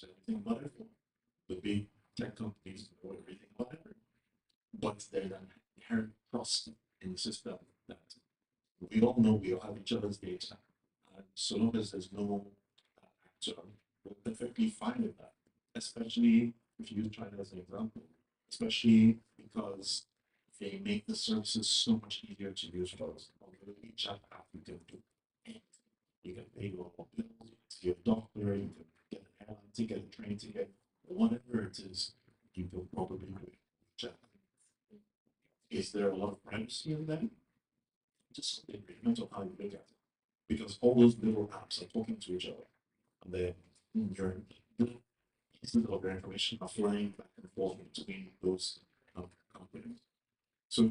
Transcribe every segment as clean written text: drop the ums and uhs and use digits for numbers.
everything about everyone. The big tech companies know everything about everyone. But there's an inherent trust in the system that we all know we all have each other's data. And so long as there's no actor, we're perfectly fine with that. Especially if you use China as an example, especially because they make the services so much easier to use for us. On the WeChat app, you can do anything. You can pay your bills, you can see your doctor, you can get an airline ticket, a train ticket, whatever it is, you can probably do it. WeChat. Is there a lot of privacy in that? Just something depends on how you look at it. Because all those little apps are talking to each other. And then your little pieces of their information are flying back and forth between those companies. So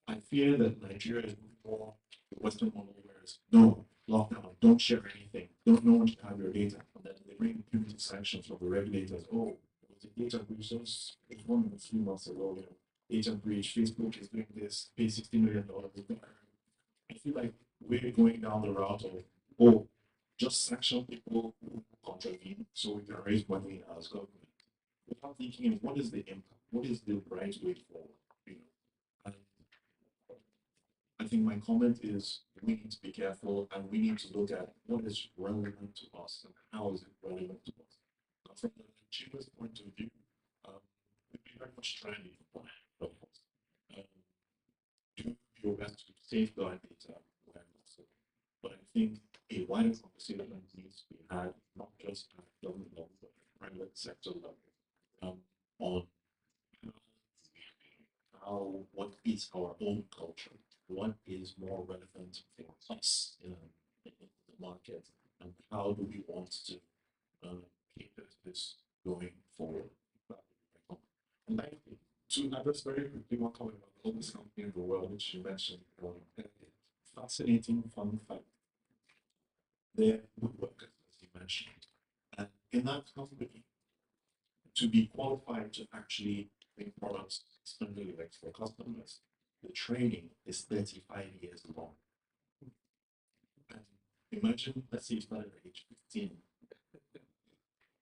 I fear that Nigeria is more the Western model, whereas no, lockdown, don't share anything, don't know one should have your data. And then they bring punitive sanctions from the regulators. Oh, it was a data breach. There's one a few months ago, data breach, Facebook is doing this, pay $60 million. I feel like we're going down the route of, oh, just sanction people who contravene so we can raise money as government. Without thinking of what is the impact, what is the right way forward, you know. And I think my comment is we need to be careful and we need to look at what is relevant to us and how is it relevant to us. Now, from the consumer's point of view, we've been very much trying to of course, um, do your best to safeguard data where possible. But I think a wider conversation needs to be had, not just at government level, but at private sector level, on what is our own culture, what is more relevant for us in the market, and how do we want to keep this going forward. And I, to address very quickly one comment about the oldest company in the world, which you mentioned, fascinating fun fact. They're woodworkers, as you mentioned. And in that company, to be qualified to actually make products externally like for customers, the training is 35 years long. And imagine, let's say you started at age 15.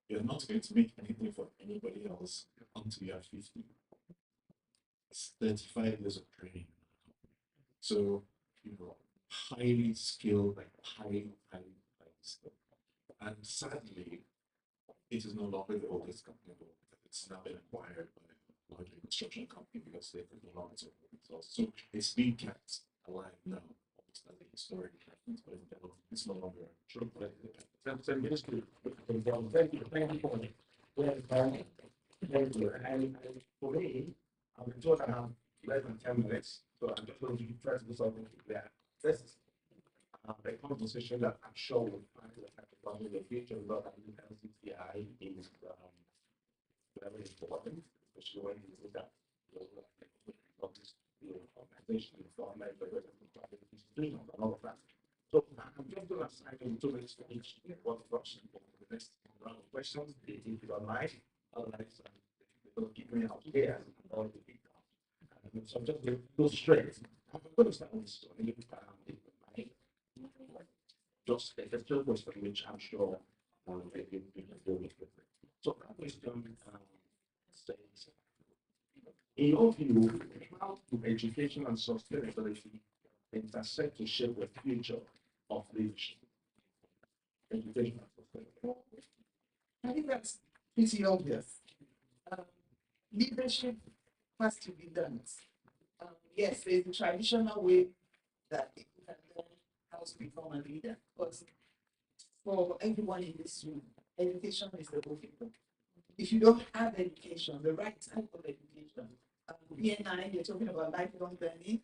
You're not going to make anything for anybody else until you're 50. It's 35 years of training. So, highly skilled, like highly skilled. And sadly, it is no longer the oldest company in the world because it's now been acquired by a larger construction company because they could no longer support themselves. So it's being kept alive now, almost as a historic reference, but it's no longer true. So ministry, thank you for it. Thank you. And for me, I'm told I have less than 10 minutes, so I'm just going to try to do something there. This is a conversation that I'm sure we'll find in the future, but LCTI is very important, especially when you look at this organization, format, institutions, and all of that. So I'm just going to assign you 2 minutes for each one question for the next round of questions, if you don't mind. Otherwise, they'll keep me out here and all the people. So I'm just going to go straight. I'm going to start with this story. Just a question which I'm sure maybe we can do it with. So that question says, in your view, how do education and sustainability intersect to shape the future of leadership? Education and sustainability. I think that's pretty obvious. Um, Leadership has to be done. Yes, there's a traditional way that people can learn how to become a leader, but for everyone in this room, education is the whole thing. If you don't have education, the right type of education, BNI, you're talking about lifelong learning.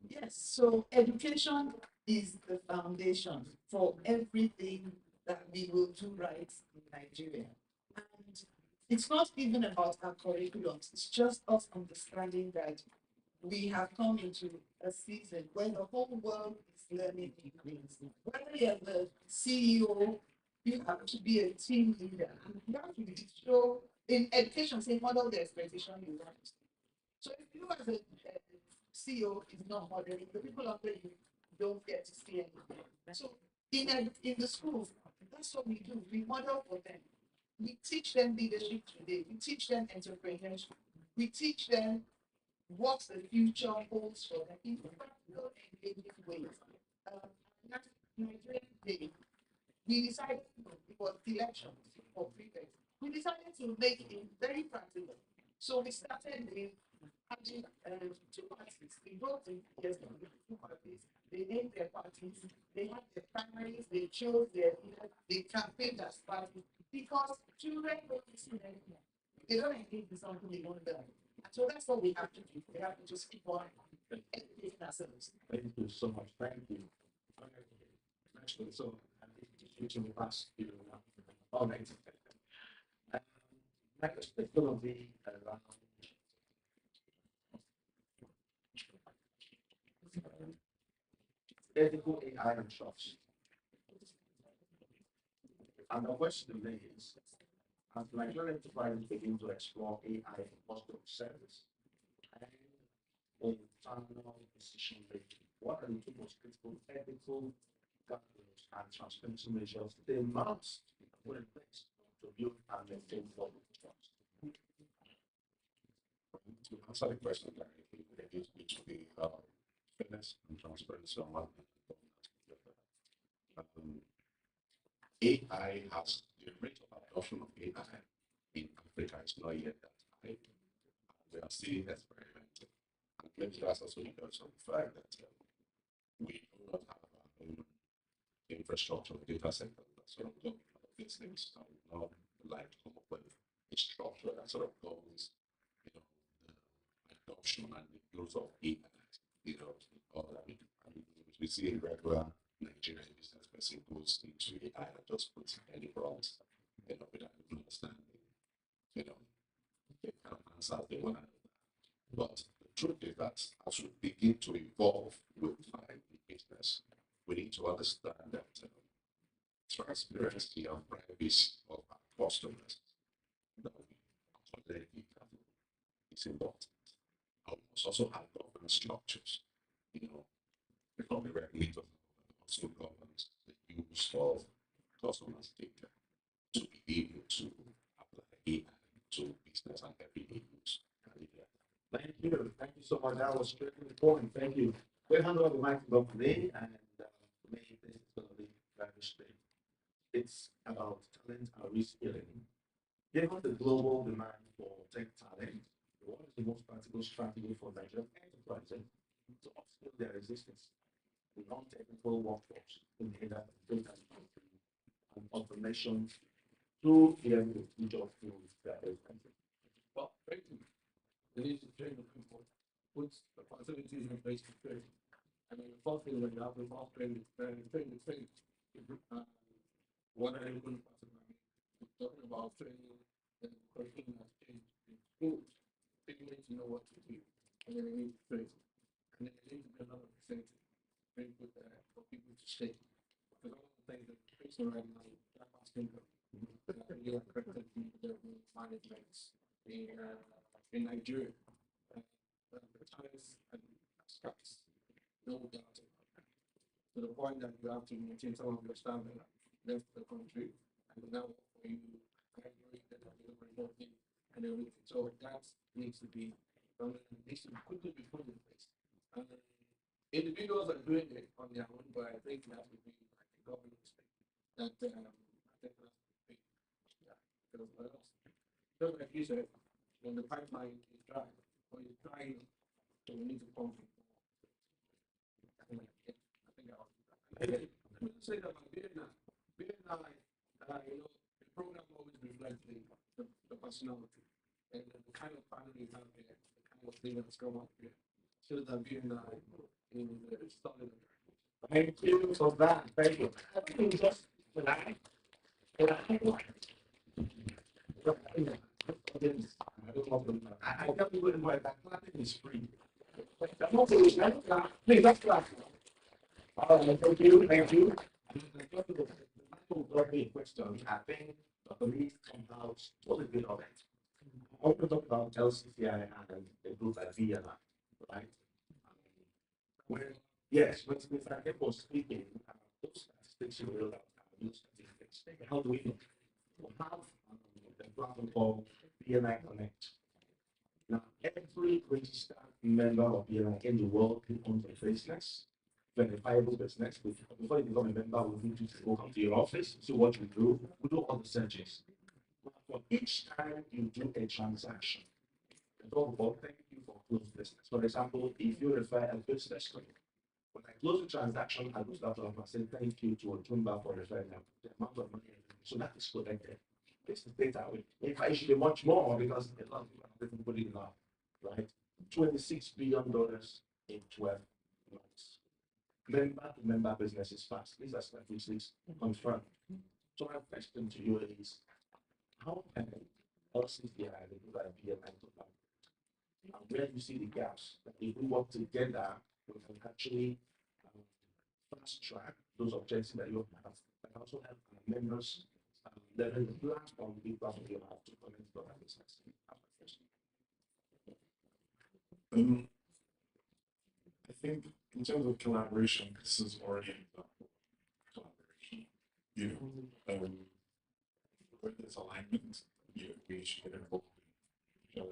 Yes, so education is the foundation for everything that we will do right in Nigeria. And it's not even about our curriculums, it's just us understanding that we have come into a season where the whole world is learning English. Whether you're the CEO, you have to be a team leader, and you have to show in education, say model the expectation you want. So if you as a CEO is not modeling, the people under you don't get to see anything. So in the schools, that's what we do. We model for them. We teach them leadership today. We teach them entrepreneurship. We teach them what the future holds for them in practical, engaging ways. That Nigerian day, we decided, it was election for prefect. We decided to make it very practical. So we started with having two parties. We brought in two parties. They named their parties. They had their primaries. They chose their leaders. They campaigned as parties because children don't listen anymore. They don't engage with something they don't learn. And so that's what we have to do. We have to just keep on educating ourselves. Thank you so much. Thank you. Actually, so I'm teaching the class, all right. Next is going to be around ethical AI and trust. And the question is, as Nigerian enterprises begin to explore AI for customer service and internal decision making, what are the two most critical ethical guardrails and transparency measures they must put in place to build and maintain public trust? To answer the question directly, there needs to be fairness and transparency on one hand. AI has the rate of adoption of AI in Africa is not yet that high. We are still experimenting. And maybe that's also because of the fact that we do not have our own infrastructure, data center that sort of go all these things. I would not like to come up with a structure that sort of goes, the adoption and the use of AI, all that we see in regular Nigerian business person goes into AI and just puts any prompts, without even understanding, the kind of answers they want to know. But the truth is that as we begin to evolve with time in business, we need to understand that transparency and privacy of our customers that we collect data is important. We must also have governance structures, from the regulators also governs the use of customers' data to be able to apply AI to business and everyday use. Thank you. Thank you so much. That was really important. Thank you. We'll hand over the microphone today, and for me, this is going to be very straight. It's about talent and reskilling. Given the global demand for tech talent, what is the most practical strategy for Nigerian enterprises to upskill their existence non-technical workforce in data and automation through the future of tools that is country? Well, frankly, they need to train the people, put the facilities in place to train. And then the first thing when you have the first training, train. What are you going to pass around? We're talking about training and curriculum has changed in schools. People need to know what to do, and then they need to train. And then there needs to be another percentage very good for people to stay. Because all the things that we're facing right now, that fast income, you are corrected the management in Nigeria. The times and scarce, no doubt about that. To the point that you have to maintain some of your staff that left the country and now for you Nigeria that are delivering nothing and everything. So that needs to be done and needs to quickly be put in place. Individuals are doing it on their own, but I think that would be like a government thing. That I think that's the thing. Yeah, because what else? Just like you said, when the pipeline is dry, or it's drying, so we need to pump it. I think I'll do that. Let me just say that my BNI, the program always reflects the personality and the kind of family you have here, the kind of thing that's come up here. So that BNI in the solid. Thank you for that. Thank you. I tell people in my back, planting is free. Please, that's class. Thank you. Thank you. Question. I think the police come out a little bit of it. I want to talk about LCCI and the group like BNI, right? Yes, when Mr. Akep was speaking, those statistics you read out, those statistics, how do we know? We have platform called BNI Connect. Now, every registered member of BNI in the world who owns a business, verifiable business, before you become a member, we need you to go come to your office, see what you do, we do all the searches. For each time you do a transaction, thank you for closed business. For example, if you refer a business to me, when I close the transaction, I will start off and say thank you to Otumba for referring the amount of money. So that is collected. This is data. In fact, it should be much more because a lot of people are different putting it up, right? $26 billion in 12 months. Member to member business is fast. These are statistics confirmed. So my question to you is, how can LCCI do that BNI to that? And where do you see the gaps that if we work together, we can actually fast track those objectives that you have, and also help our members learn the platform, the platform you have to connect to our business. I think in terms of collaboration, this is already an example of collaboration. You know, where there's alignment, we should get involved in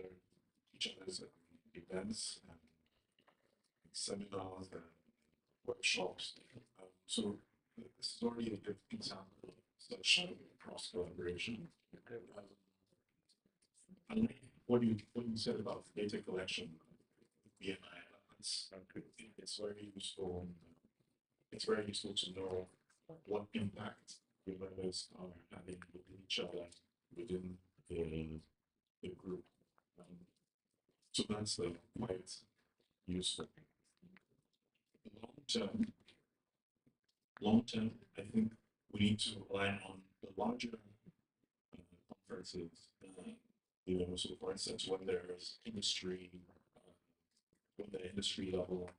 each other's events and seminars and workshops. So this is already a good example of such cross collaboration. I like what you said about data collection, BNI. It's very useful. It's very useful to know what impact the members are having within each other, within the group. So that's quite useful. Long term, I think we need to rely on the larger conferences. So for instance, when there's industry, when the industry level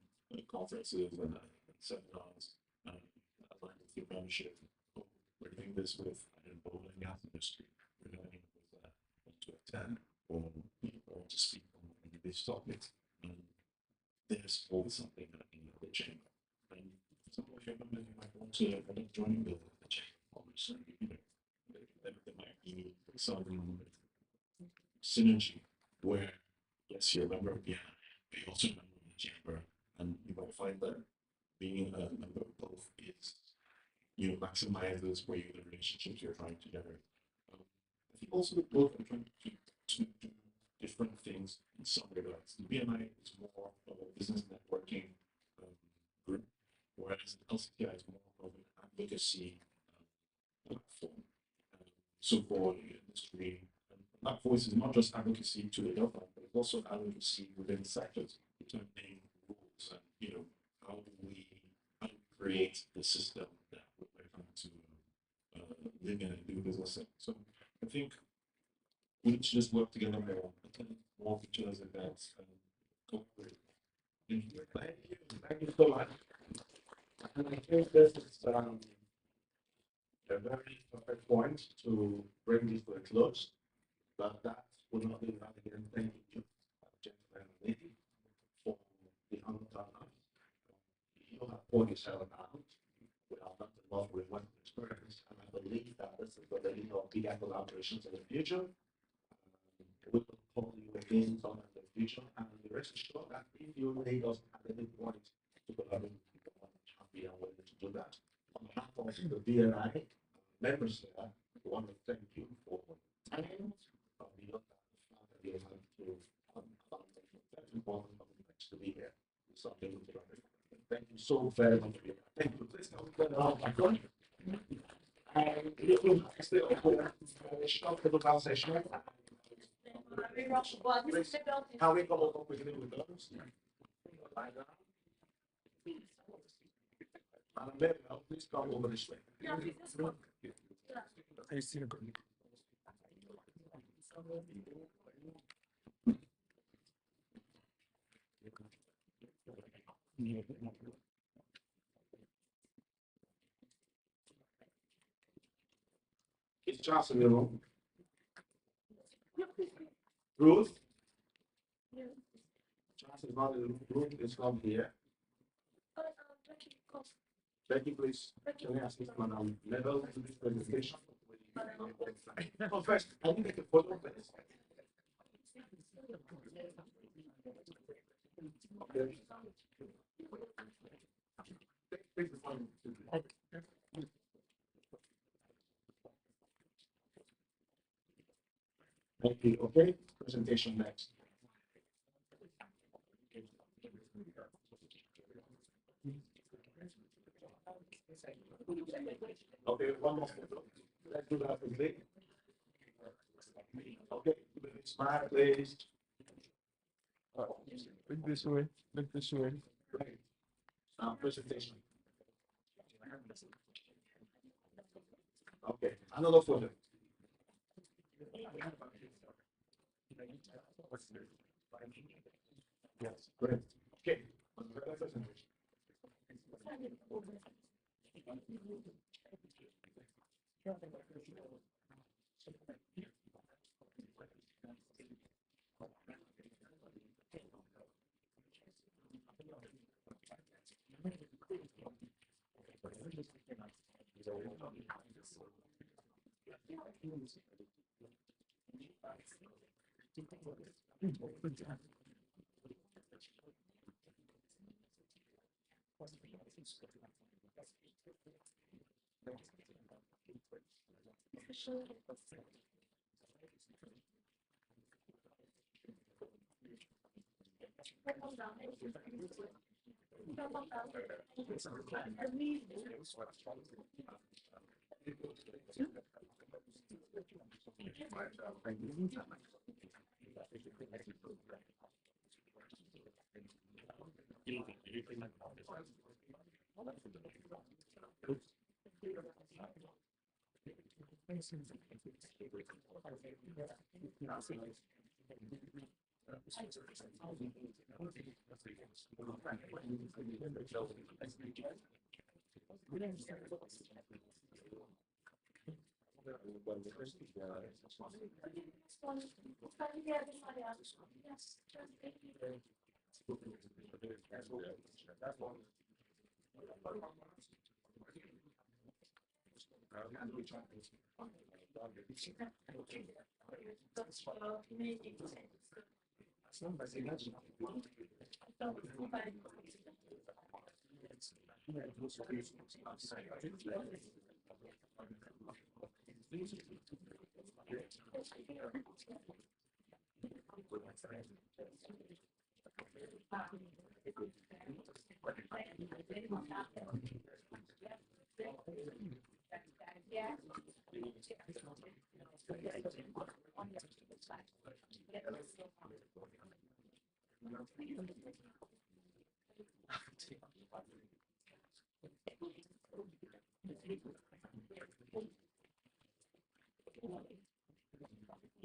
conferences and seminars aligned with your membership, we're doing this with oil and gas industry. We're doing it with to attend or to speak on this topic. There's always something in the chamber. And some of your members might want to end up joining the chamber. So, there might be some synergy where, yes, you're a member of BNI, but you're also a member of the chamber, and you might find that being a member of both is, maximizes where the relationships you're trying to generate. I think also that both are trying to do different things in some regards. The BNI is more of a business networking group, whereas LCTI is more of an advocacy platform. So for the industry, that voice is not just advocacy to the government, but it's also advocacy within sectors, determining rules and how do we create the system that we're trying to live in and do business in. So I think we need to just work together more, attend more features events, and cooperate. Thank you. Thank you so much. And I think this is a very perfect point to bring this to a close. But that will not be that again. Thank you, gentlemen and lady, for the honor turnout. You have poured yourself out. We have done a lot with one experience, and I believe that this is the beginning of bigger collaborations in the future. We will call you again some in the future, and rest assured that if you need us at any point to collaborate with people, I'll be willing to do that. On behalf of the BNI members there, we want to thank you for time. Beyond that, the fact that you have to that's important to be here. Something to learn. Thank you so very much. Thank you. Please come to and you will still stop the conversation. How we come up with those? Please come over this way. I see a good. Is Charles in the room? Ruth? Charles is not in the room. Ruth is not here. Becky, please. Can I ask Madam Level to this presentation? No, first, I need to take a photo first. Okay. Thank you. Okay, presentation next. Okay, one more photo. Let's do that quickly. Okay, smile, please. Look this way. Look this way. Great. Presentation. Okay, another photo. Yes, great. Okay. Presentation.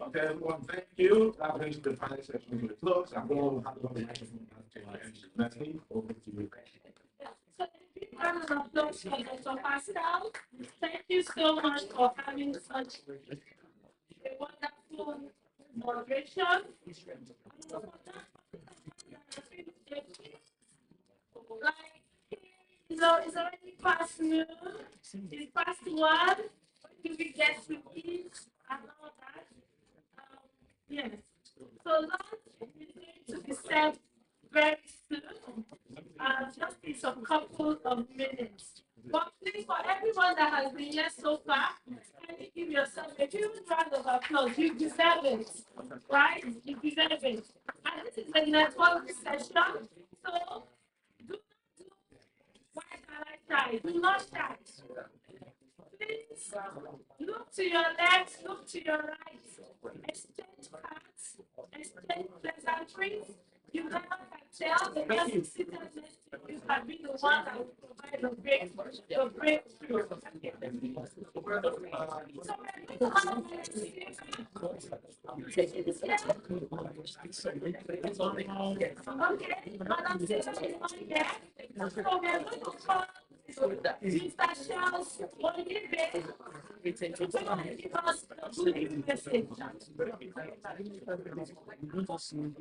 Okay, everyone, thank you. That brings the final session to a close. I'm going to hand over the microphone to Natalie. Over to you. So, a big round of applause for Dr. Pascal. Thank you so much for having such a wonderful moderation. Like, it's already past noon. It's past one. When do we get to eat and all that? Yes. So lunch is going to be served very soon. Just in some couple of minutes. But please, for everyone that has been here so far, can you give yourself a huge round of applause? You deserve it, right? You deserve it. And this is a networking session, so do not do why can I shy? Do not shy. Please look to your left, look to your right, exchange cards, exchange pleasantries. You never can tell the person seated next to you can be the one that will provide the breakthrough. So we're going to have a okay, Madam Secretary, yeah. So we're going to call Mr. Charles Olive. Give us a good message.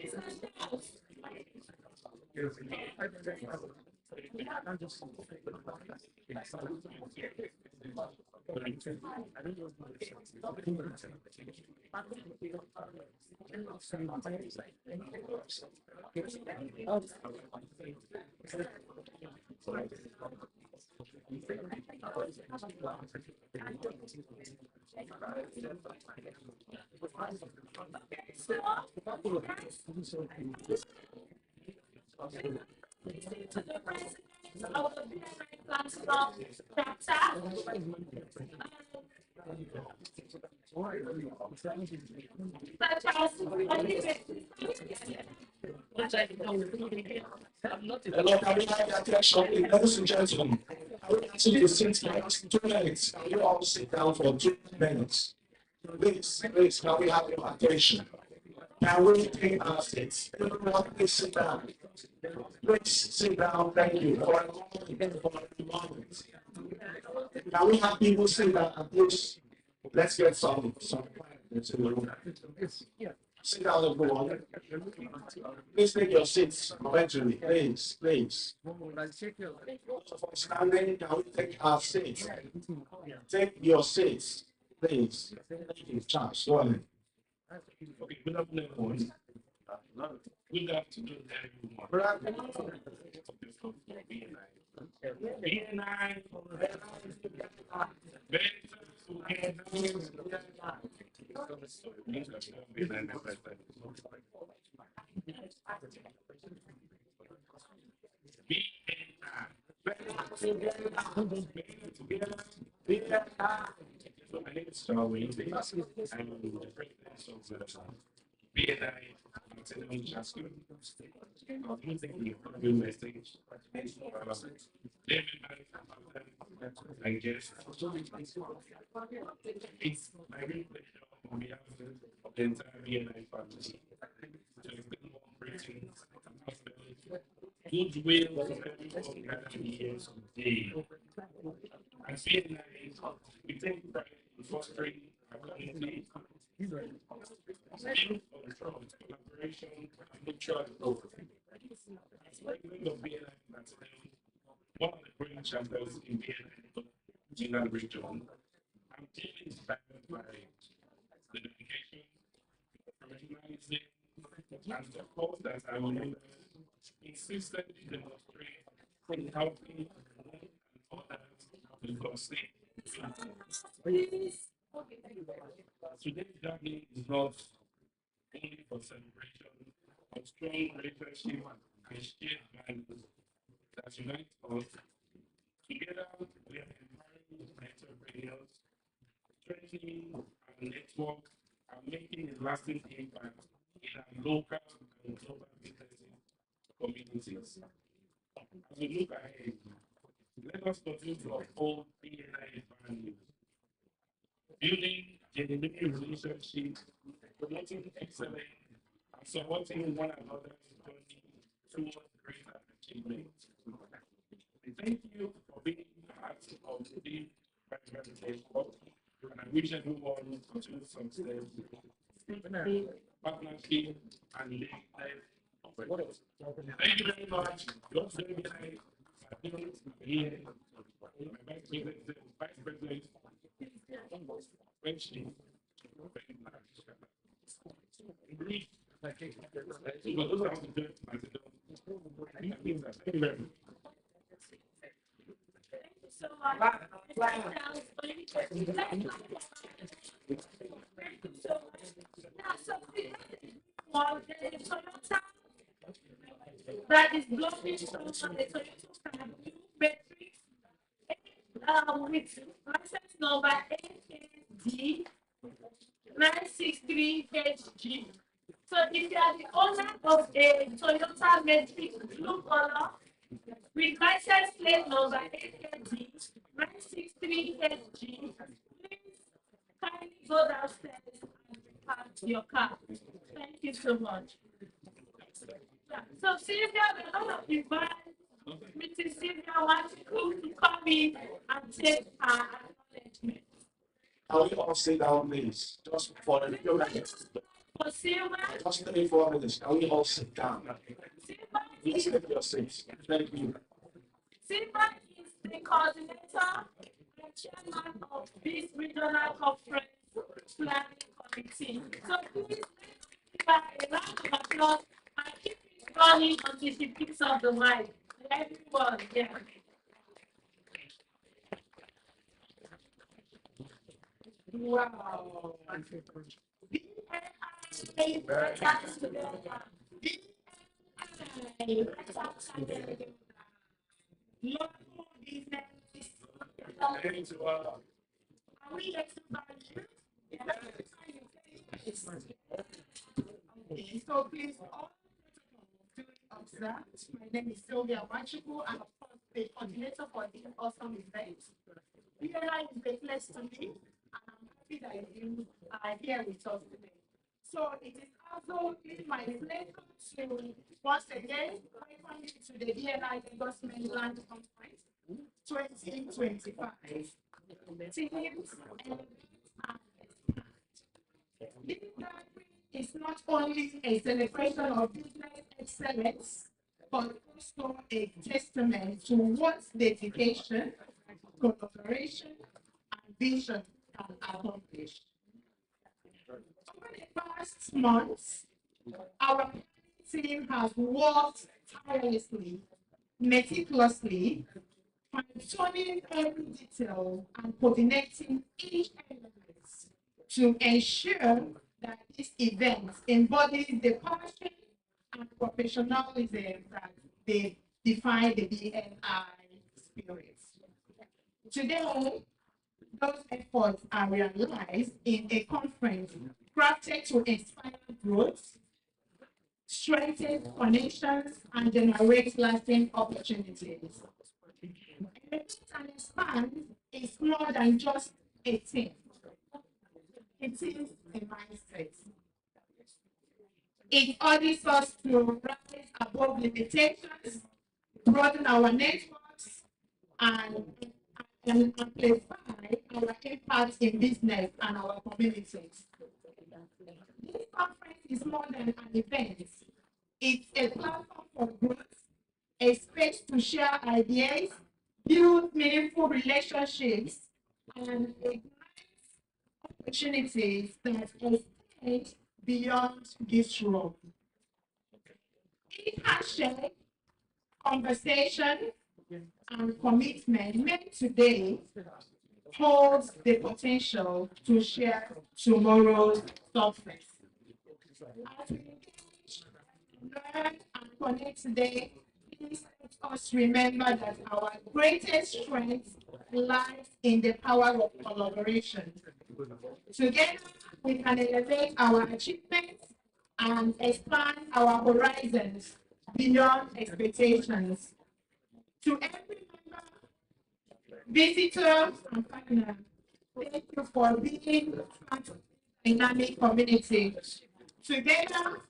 Mr. Charles. Hello, can we have the attention, ladies and gentlemen? I will ask you to sit down 2 minutes. Can you all sit down for 2 minutes? Please, can we have your attention? Can we take our seats? Everyone, please sit down. Please sit down. Thank you. For a moment. Can we have people sit down and please? Let's get some quietness in the room. Sit down, everyone. Please take your seats eventually. Please. For standing, can we take our seats? Take your seats, please. Thank you, Charles. Go ahead. Okay, good afternoon, everyone. Good afternoon, everyone. BNI, so my name is Charlie. I'm the president of BNI. I'm just good. I think we have good message. David, I guess. It's my real pleasure on behalf of the entire BNI family to extend more greetings and goodwill to everyone gathered here today. At BNI, we take pride in fostering our community, build on trust, collaboration, and mutual growth. As president of BNI Platinum, one of the great chapters in BNI Mainland region, I'm deeply inspired by the dedication, professionalism, and support that our members consistently demonstrate in helping one and others to succeed. Today's journey is not only for celebration, but strong relationship and shared values that unite us. Together, we are empowering entrepreneurs, strengthening our network, and making a lasting impact in our local and global businesses communities. As we look ahead, let us continue to uphold BNI values, building genuine relationships, promoting excellence, and supporting one another's journey towards greater achievements. Thank you for being part of the private network, and I wish everyone continued success, partnership, and life. Thank you very much. Your very nice. Here, my vice president, French. So that is blocking the Toyota battery with license number AKD 963HG. So if you are the owner of a Toyota Matrix blue color with license plate number AKD 963HG, please kindly go downstairs and park your car. Thank you so much. Yeah. So Sylvia, we're going to invite Mrs. Sylvia Wachiko to come in and take her acknowledgement. Can we all sit down, please? Just for a few minutes. For Sylvia, Just 34 minutes. Can we all sit down? Sylvia, Please take your seats. Thank you. Silva is the coordinator and chairman of this regional conference planning committee. So please give her a round of applause and keep it running until she picks up the mic. Everyone, yeah. Wow. BNI, let's act together. BNI, let's act together. Local business. Are we getting value? Yes. Okay, so please all do observe. My name is Sylvia Machuku. I'm the coordinator for this awesome event. BNI is a place to live, and I'm happy that you are here with us today. So it is also my pleasure to once again welcome you to the BNI Lagos Mainland Conference 2025. Teams and this gathering is not only a celebration of business excellence, but also a testament to what dedication, collaboration, and vision can accomplish. Over the past months, our team has worked tirelessly, meticulously, fine-tuning every detail and coordinating each element to ensure that this event embodies the passion and professionalism that they define the BNI spirit. Today, those efforts are realized in a conference crafted to inspire growth, strengthen connections, and generate lasting opportunities. And expand is more than just a team. It is a mindset. It orders us to rise above limitations, broaden our networks, and amplify our impact in business and our communities. This conference is more than an event. It's a platform for growth, a space to share ideas, build meaningful relationships, and ignite opportunities that extend beyond this room. Each handshake, conversation, and commitment made today holds the potential to share tomorrow's success. As we engage, learn, and connect today, please let us remember that our greatest strength lies in the power of collaboration. Together, we can elevate our achievements and expand our horizons beyond expectations. To every member, visitors, and partners, thank you for being part of this dynamic community. Together,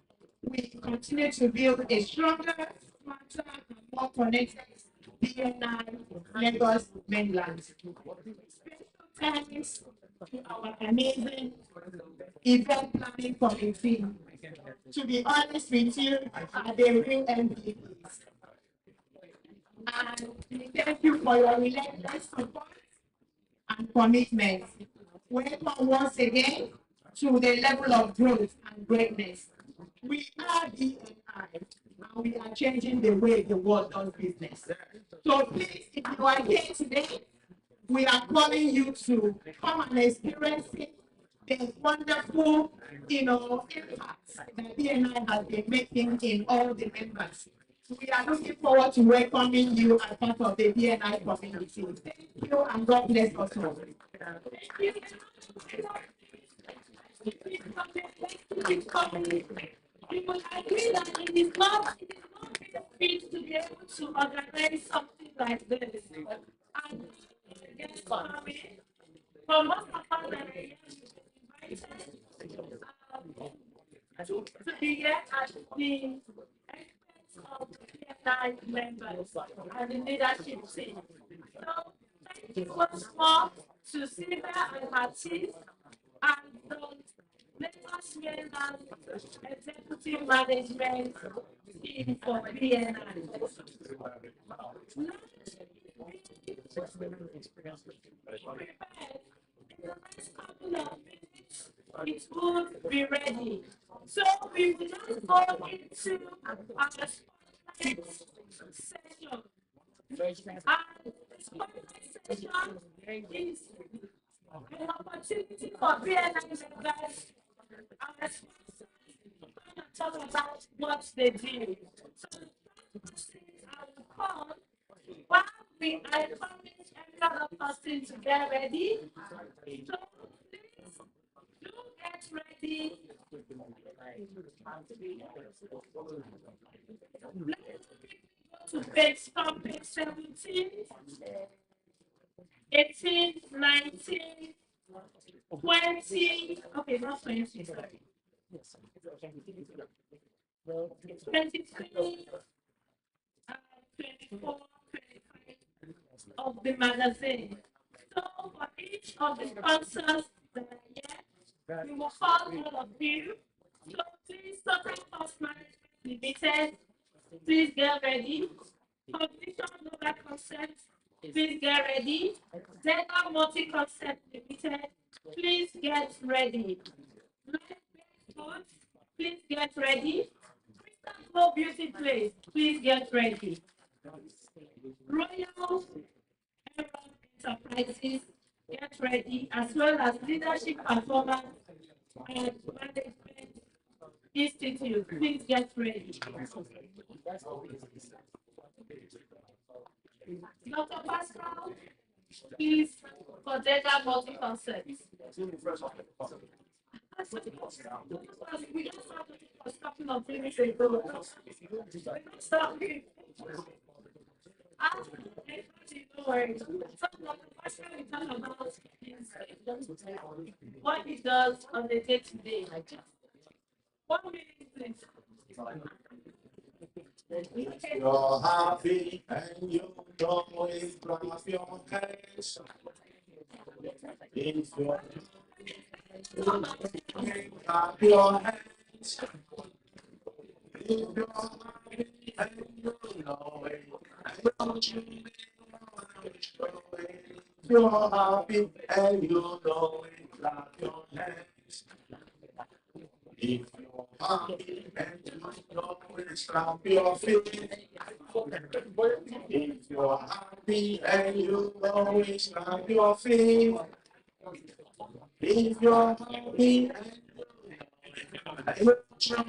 we continue to build a stronger, smarter, and more connected BNI Lagos Mainland. Special thanks to our amazing event planning committee. To be honest with you, are the real MVPs. And we thank you for your relentless support and commitment. Welcome once again to the level of growth and greatness. We are BNI, and we are changing the way the world does business. So please, if you are here today, we are calling you to come and experience it. The wonderful, impact that BNI has been making in all the members. We are looking forward to welcoming you as part of the BNI community. Thank you, and God bless us all. You will agree that it is not fit to be able to organize something like this. And against family, for most of us that are here, invited to be here as the experts of the BNI members and the leadership team. So thank you once more to Silvia and her team and the Lagos Mainland Executive Management Team for BNI. In the next couple of minutes, it will be ready. So we will just go into our spotlight session. And the spotlight session is an opportunity for BNI members, our sponsors, to talk about what they do. So the first person I will call, while we encourage every other person to get ready. So please do get ready. Let's go to page 17, 18, 19, 20. Okay, not 20, sorry. 23, 24, 25 of the magazine. So for each of the sponsors that are here, we will call all of you. So please, Total Cost Management Limited, please get ready. Completion Global Concept, please get ready. Zeta Multi Concept Limited, please get ready. Life-based foods, please get ready. Crystal Glow Beauty Place, please get ready. Royal Enterprises, get ready, as well as Leadership Performance and Management Institute, please get ready. Dr. Pascal, please, for data multi-concept. We just started a couple of minutes ago. Don't worry. So Dr. Pascal will talk about what he does on the day-to-day. 1 minute, please. If you're happy and you know it, clap your hands. If you're clap your hands. If you're happy and you know it, don't you show it. If you're happy and you know it, clap your hands. If you're happy and you know it, stamp your feet. If you're happy and you know it, stamp your feet. If you're happy and you know it, show it.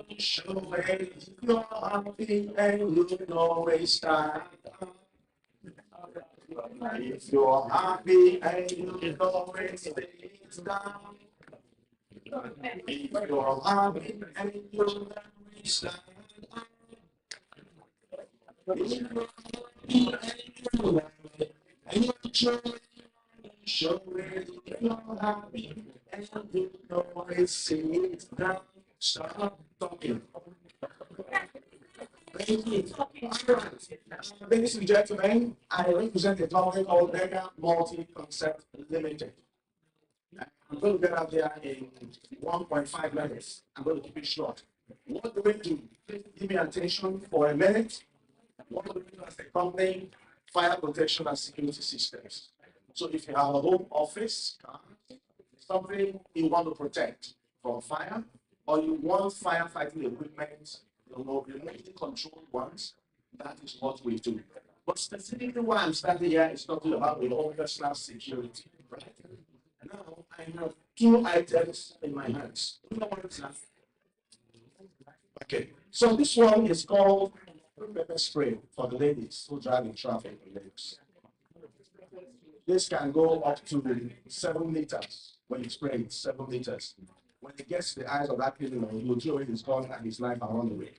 If you're happy and you know it, stand up. If you're happy and you know it, stay down. If you're happy and you know it, stand up. If you're happy and you know it, and you show it. If you're happy and you know it, sit down. Stop talking. Thank you. Ladies and gentlemen, I represent a company called Mega Multi-Concept Limited. I'm going to get out there in 1.5 minutes. I'm going to keep it short. What do we do? Please give me attention for a minute. What do we do as a company? Fire protection and security systems. So if you have a home office, something you want to protect from fire, or you want firefighting equipment, remotely controlled ones, that is what we do. But specifically why I'm standing here is talking about the whole personal security, right? Now I have two items in my hands. You know what it's like? Okay, so this one is called pepper spray for the ladies who drive in traffic with ladies. This can go up to 7 liters when you spray it, 7 liters. When it gets to the eyes of that criminal, he will throw in his gun and his life around the way.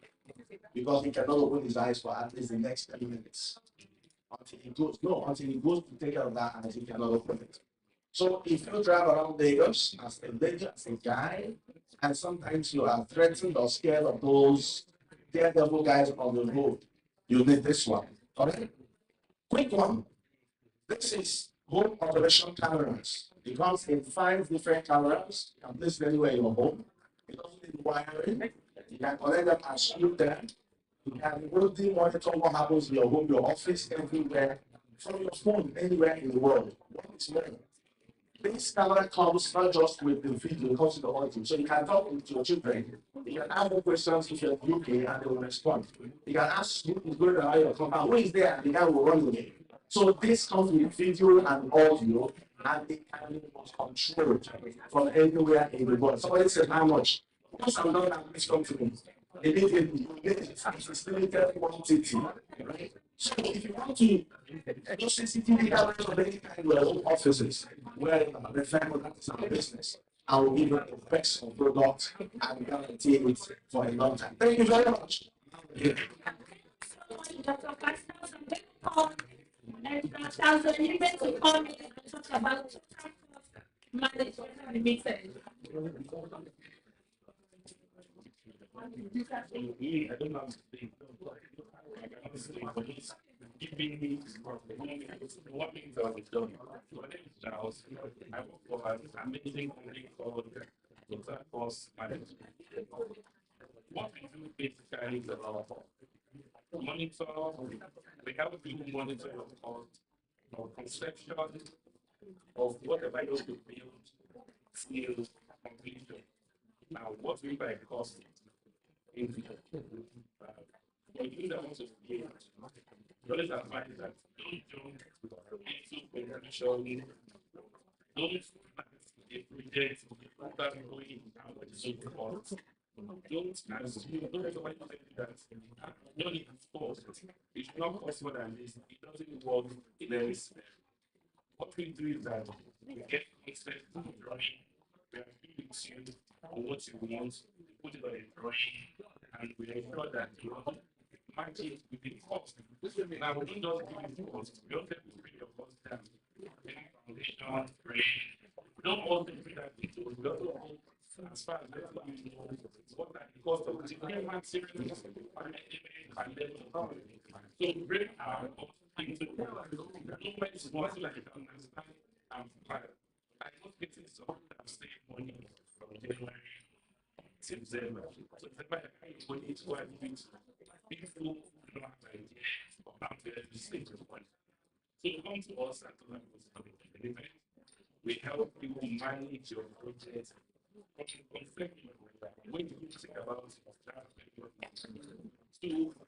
Because he cannot open his eyes for at least the next 10 minutes. Until he goes to take care of that and he cannot open it. So if you drive around Lagos as a lady, as a guy, and sometimes you are threatened or scared of those daredevil guys on the road, you need this one. Alright? Quick one. This is home operation cameras. It comes in 5 different cameras. You can place it anywhere in your home. It doesn't need wiring. You can connect them and shoot them. You can remotely monitor what happens in your home, your office, everywhere from your phone anywhere in the world. What is more? This camera comes not just with the video, it comes with the audio. So you can talk with your children. You can ask them questions if you're in UK and they will respond. You can ask who is going to hire your compound, who is there, and the guy will run with it. So this comes with video and audio, and it can be controlled from anywhere in the world. Somebody said, how much? Once I'm done, please come to me. They need it's limited quantity, right? So if you want to just CCTV cameras of any kind of offices where the family is our business, I will give you the best of product and guarantee it for a long time. Thank you very much. Yeah. Dr. Pastor, some people call and Dr. you meant to call me and talk about total cost management limited. I don't know giving me what means I was done. My name is Charles. I work for an amazing company called Total Cost Management. What we do basically is about monitor, we help people monitor your cost or conception of whatever you to build, skill, completion. Now, what we mean by cost in for you that want to build, you always advise that don't jump into competition, don't start a project without going out with the cost. Don't assume, don't everybody tell you that you don't need to cost. It should not cost more than this. It doesn't work very well. What we do is that we get expert drawing, we are giving you on what you want, we put it on a drawing, and we ensure that you match it with the cost. Now, we don't just give you cost, we don't have to bring your cost down. Any foundation, frame, we don't also bring that into we also as far as letting you know what are the cost of the materials and then so bring our cost into the movement is one thing I can understand and plan. I was getting some that save money from January to December. So December I go into what I need people don't have ideas or how to save the money. So come to us at the event. We help you manage your project. When you think about that, so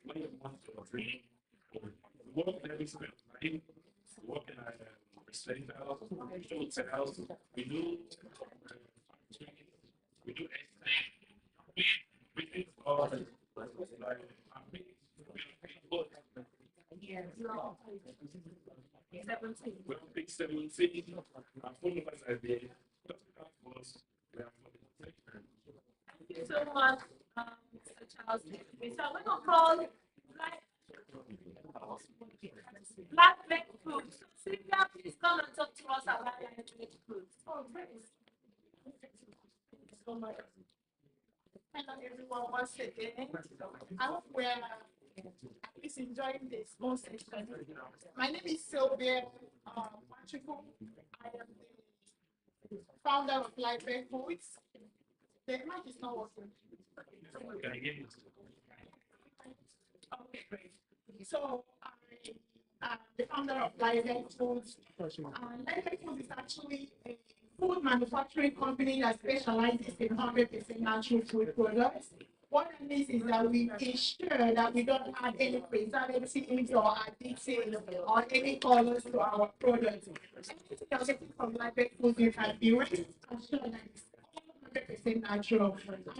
when you want to train, work every single time, work in a residential, hotels, we do we do all like we'll pick 17 phone numbers are there. Thank you so much, Mr. Charles. So we're going to call Black Black Food. So Sylvia, please come and talk to us about Black Black Food. Oh, great. So much. Hello everyone, once again. I hope we're at least enjoying this small session. My name is Sylvia Patrico. I am the founder of Library Foods. The mic is not working. Okay, great. So I am the founder of Library Foods. Library Foods is actually a food manufacturing company that specializes in 100% natural food products. What that means is that we ensure that we don't add any preservatives or additives or any colors to our products. Anything you're getting from Library Foods, you can be really assured that it's 100% natural.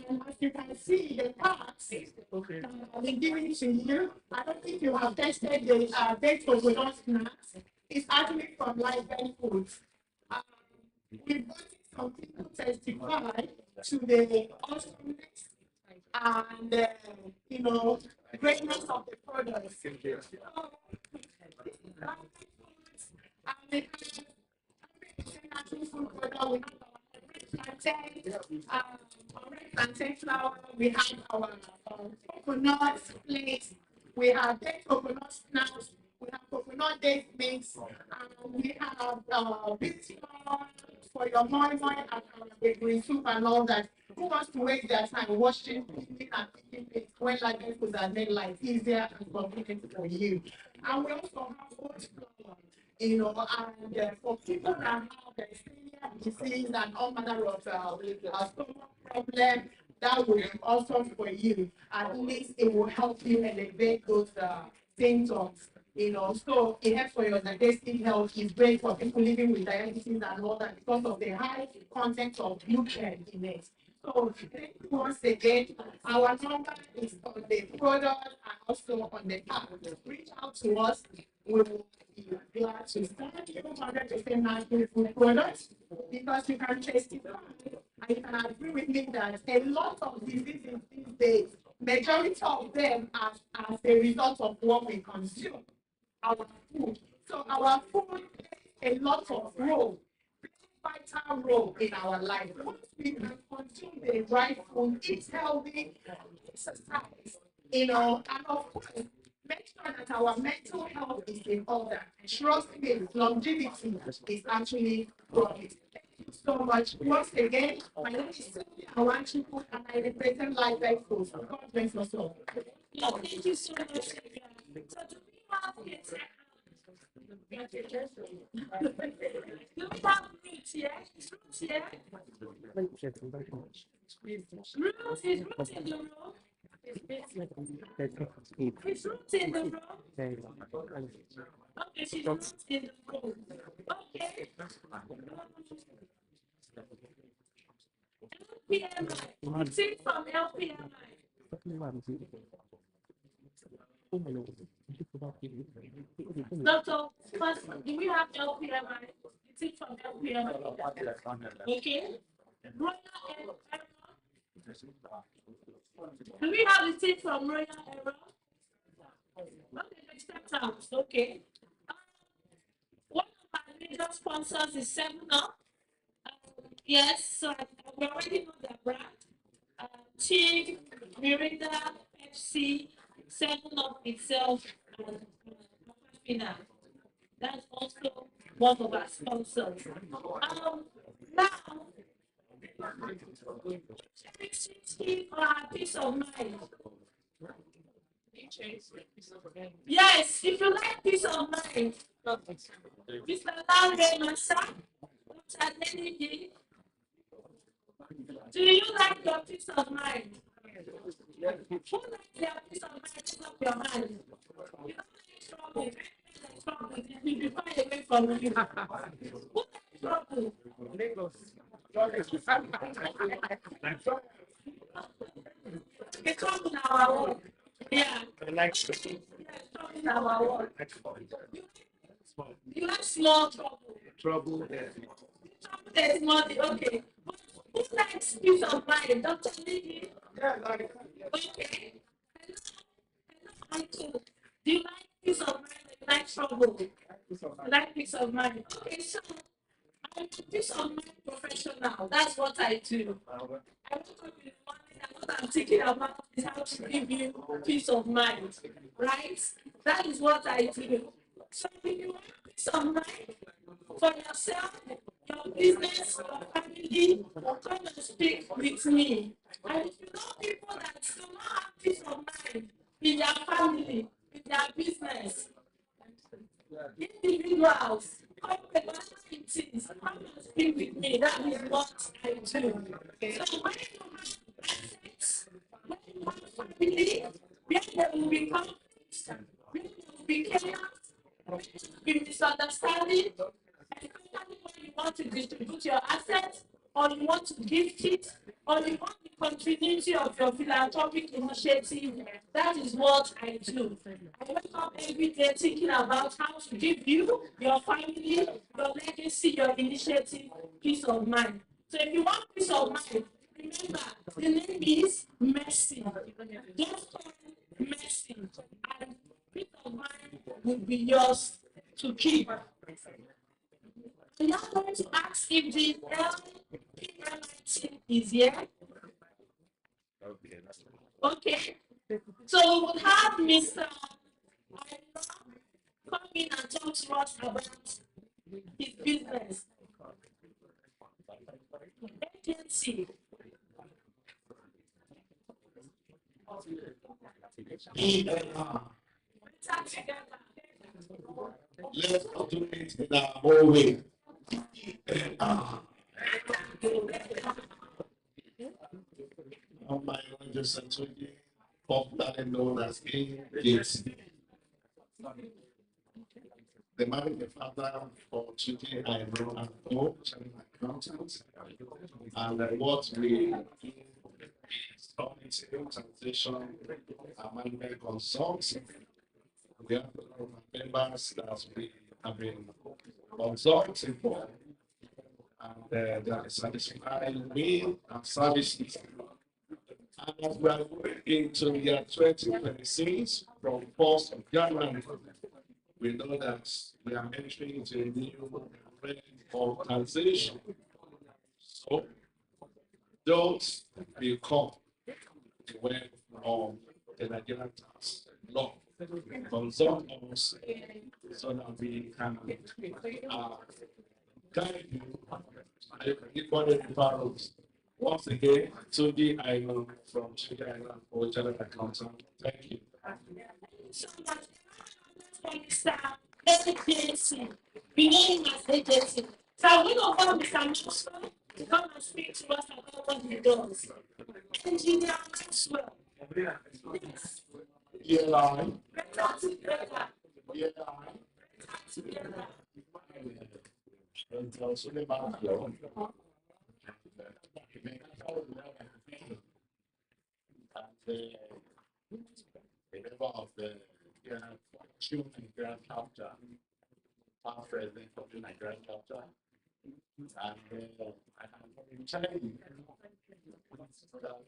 And as you can see, the parts that I've been giving to you, I don't think you have tested the baked coconut snacks. It's actually from Library Foods. We've gotten some people testify to the awesomeness and greatness of the products. Natural food product. We have our plantain flour. We have our coconut flakes. We have baked coconut snacks. We have coconut date mix. We have beef flour for your moi moi and our bakery soup and all that. Who wants to waste their time washing, cleaning, and picking things when life could have made life easier and convenient for you? And we also have old flour, you know, and for people that have celiac disease and all manner of stomach problem, that will be awesome for you. At least it will help you elevate those symptoms. You know, so it helps for your digestive health. It's great for people living with diabetes and all that because of the high content of gluten in it. So thank you once again. Our number is on the product and also on the app. Reach out to us. We will be glad to start you 100% natural food products because you can testify and you can agree with me that a lot of diseases these days, majority of them are as a result of what we consume, our food. So our food plays a lot of role, vital role in our life. Once we can consume the right food, eat healthy, exercise, you know, and of course, make sure that our mental health is in order. Trust me, longevity is actually promised. Thank you so much. Once again, my name is Sylvia Awanchukwu and I represent Life Expo. God bless us all. Yeah, thank you so much, Sylvia. So do we have it? Do we have Ruth here? Is Ruth here? Ruth, is Ruth in the room? Is Ruth in the room? Okay, she's not in the room. Okay. LPMI. It's in from LPMI. Doctor, first, do we have LPMI? It's in from LPMI. Okay. Royal Error. Do we have the tip from Royal Error? Okay, let's start out. Okay. One of our major sponsors is 7-Up. Yes, so we already know their brand. Chick, Mirinda, Pepsi, 7-Up itself, and that's also one of our sponsors. Now, give our peace of mind. Yes, if you like peace of mind, Mr. Larry Massa, Dr. Denny, do you like your peace of mind? Who likes their peace of mind? Raise up your hand. You don't like trouble. It will be far away from you. Who likes trouble? It's trouble in our world. Yeah. Trouble in our world. You like small trouble. Trouble there's money. Okay. But who likes peace of mind? Dr. Lee? Okay. Hello. Do you like peace of mind? You like trouble? You like peace of mind? Okay, so I'm a peace of mind professional. That's what I do. I wake up in the morning and what I'm thinking about is how to give you peace of mind. Right? That is what I do. So if you want peace of mind for yourself, your business, your family, come and speak with me. And if you know people that do not have peace of mind in their family, in their business, individuals, communities, come and speak with me. That is what I do. So when you have assets, when you have family, then there will be conflicts, then there will be chaos, there will be misunderstanding, especially when you want to distribute your assets, or you want to gift it, or you want the continuity of your philanthropic initiative. That is what I do. I wake up every day thinking about how to give you, your family, your legacy, your initiative, peace of mind. So if you want peace of mind, remember, the name is Mercy. Just call Mercy, and peace of mind will be yours to keep. We are going to ask if the LPMI is here. Okay. So we will have Mr. come in and talk to us about his business. Agency. BNI. Let's do it in our own way. BNI. My just popularly known as AJC. The managing father for today, I know and coach and accountant. And what we do is auditing, transition, and management consulting. We have a lot of members that we have been consulting for, and they are satisfied with our services. And as we are going into the year 2026, from 1st of January, we know that we are entering into a new organization. So those will to work on the Nigerian tax law. Consult us so that we can guide you and you can equally refer us. Once again, Toby Island from Toby Island for General Accountant. Thank you. So agency, beginning as agency. So I'm going to call Mr. Maxwell to come and speak to us about what he does. Engineer Maxwell. Yes. BNI. Better together. BNI. Together. And also the Maxwell. A member of the June Nigerian chapter, past president of the Nigerian chapter, and I can tell you that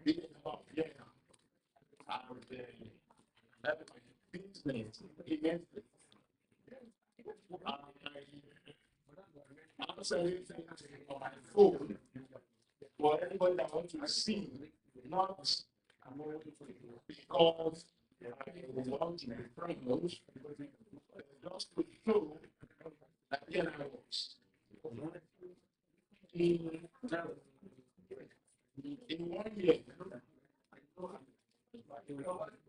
being about here and having my business against it, I'm saying things on my phone for anybody that wants to see, not because I want to be friends, just to show that here I was. In 1 year,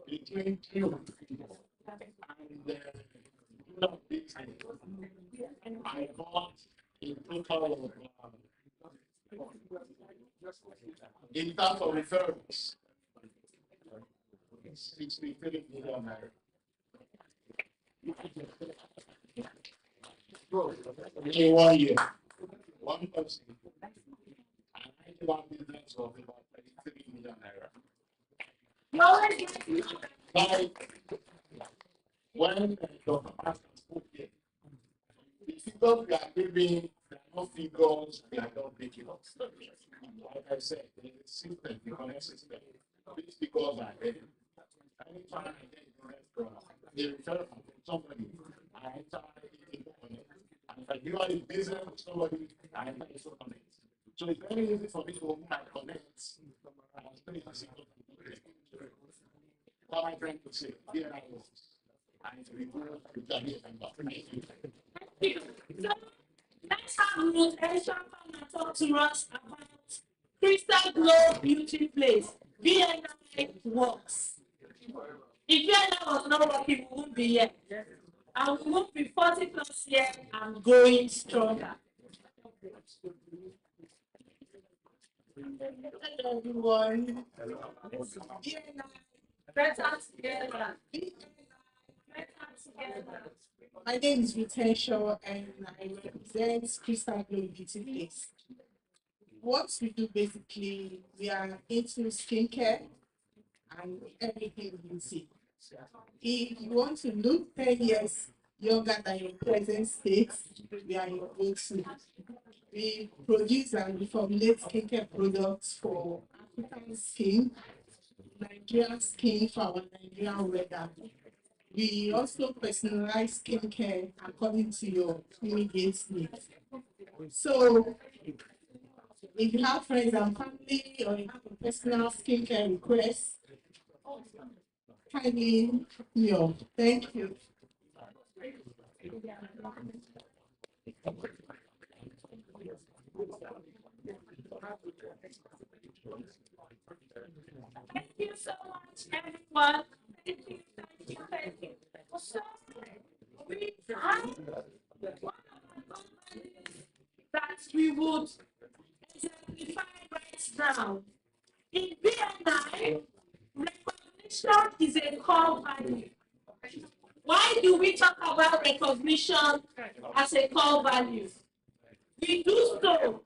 between June and I got a total of in terms of referrals, 63 million naira. In 1 year, one person, and 91 business of about 33 million naira. Like when Dr. Pastor spoke here, the figures we are giving, they are not figures, they are not big enough. Like I said, there is a system, the connect system. These figures are there. Anytime I get a referral from somebody, I enter it on it. And if I give out a business to somebody, I enter it on it. So it's very easy for me to open my connects. And it's very easy to what am I trying to say? Here I was. And we go to the So let's have Ruth Esha come and talk to us about Crystal Glow Beauty Place. BNI works. If BNI was not working, we won't be here. And we won't be 40 plus years and growing stronger. Hello, everyone. BNI. Better together. BNI. Better together. My name is Ruth and I represent Crystal Glow Beauty Place. What we do basically, we are into skincare and everything beauty. If you want to look 10 years younger than your present state, we are your go-to. We produce and reformulate skincare products for African skin, Nigerian skin for our Nigerian weather. We also personalize skincare according to your immediate needs. So, if you have friends and family or you have a personal skincare request, kindly, thank you. Thank you so much, everyone. Thank you, thank you, thank you. So, we have one of our values that we would exemplify right now. In BNI, recognition is a core value. Why do we talk about recognition as a core value? We do so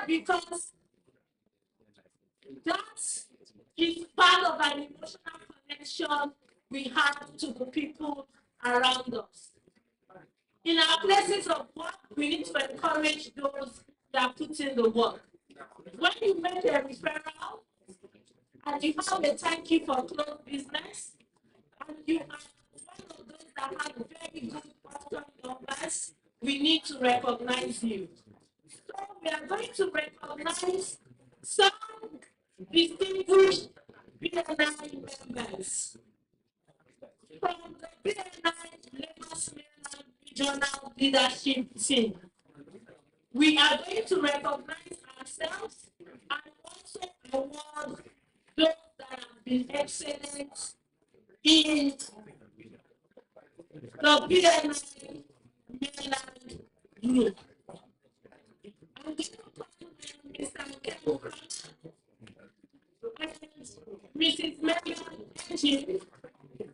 because that is part of an emotional connection we have to the people around us. In our places of work, we need to encourage those that put in the work. When you make a referral and you have a thank you for closed business, and you are one of those that have very good outcome numbers, we need to recognize you. So we are going to recognize some distinguished BNI members from the BNI Lagos Mainland Regional Leadership Team. We are going to recognize ourselves and also award those that have been excellent in the BNI Mainland Group. I'm going to call Mr. Kemp and Mrs. Megan Engine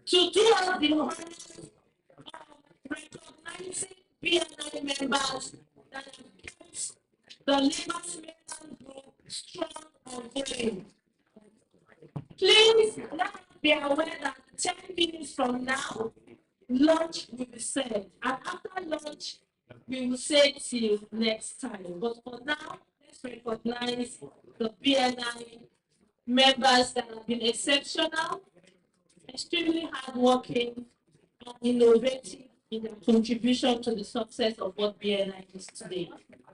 to do us the honor of recognizing BNI members that have kept the Lagos Mainland Group strong and growing. Please let us be aware that 10 minutes from now, lunch will be served. And after lunch, we will say till next time. But for now, let's recognize the BNI members that have been exceptional, extremely hardworking, and innovative in their contribution to the success of what BNI is today.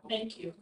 Thank you.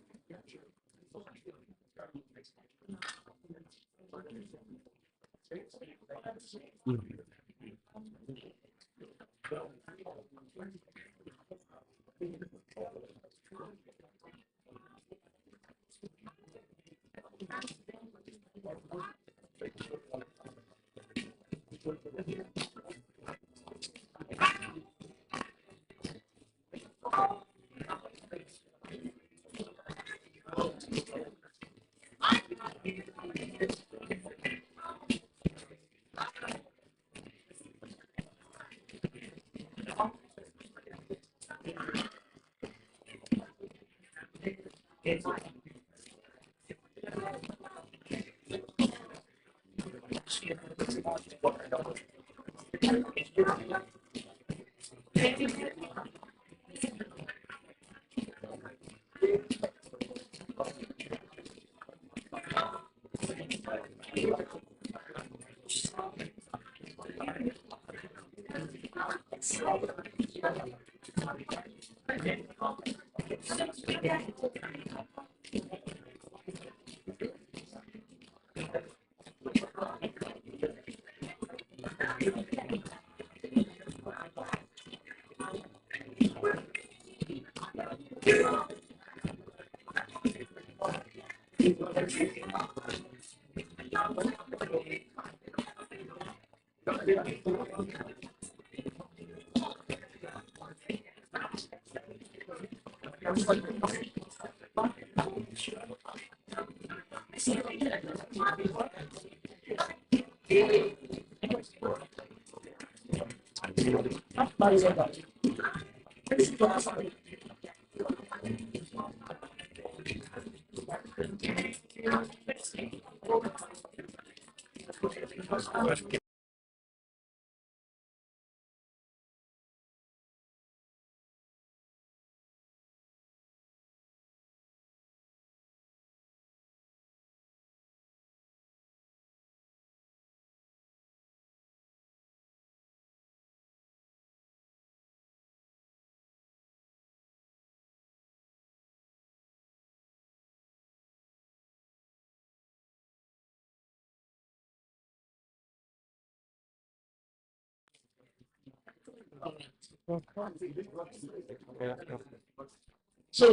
So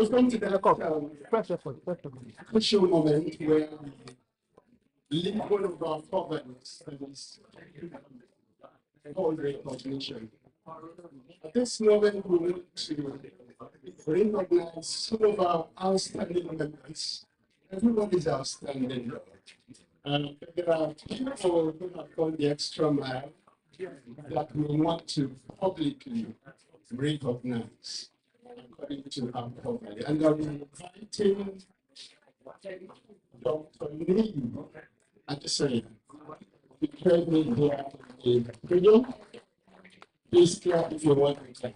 it's going to be a crucial moment where we leave one of our problems and all recognition. At this moment, we want to recognize some of our outstanding members. Everyone is outstanding. There are people who have gone the extra mile that we want to publicly recognize according to our profile. And I'm inviting Dr. Lee Adesanya to join me here in the video. Please clap if you want to.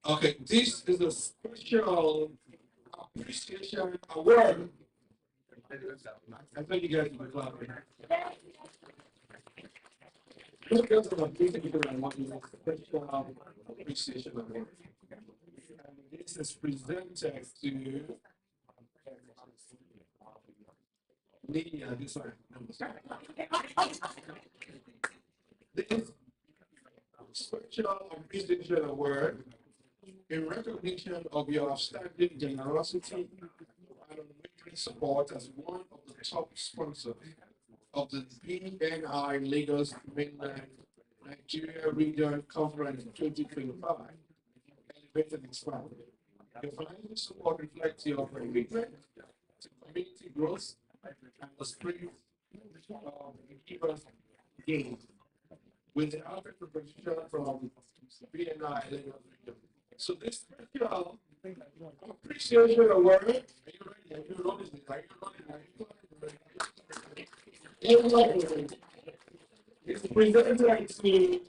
Okay, this is a special appreciation award. I thought you guys would be clapping. Because of a because I want you a special appreciation award. This is presented to Lydia. This one. This special appreciation award in recognition of your outstanding generosity and unwavering support as one of the top sponsors of the BNI Lagos Mainland Nigeria Region Conference 2025, Elevated and Expanded. Your financial support reflects your commitment to community growth and the spirit of givers gain with the outreach proposition from BNI Lagos Region. So this special appreciation award, are you ready? Are you rolling? Are you rolling? It's presented to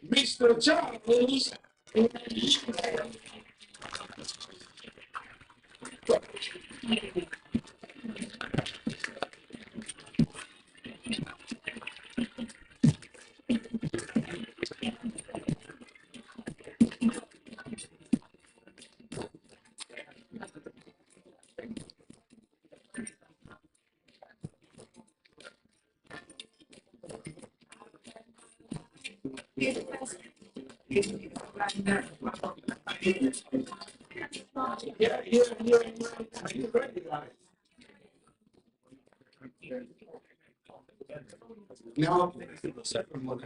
Mr. Charles. Yeah. Are you ready, guys? Now, the second one.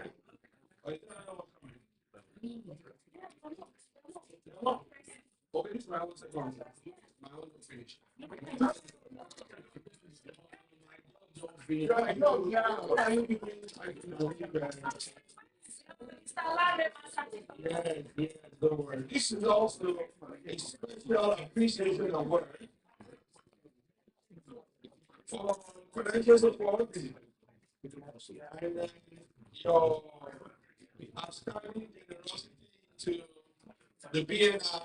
Okay, this is my own second one. My own finish. I know, yeah. What are you doing? Yeah, don't worry. This is also a special appreciation award for financial support and your outstanding generosity to the BNI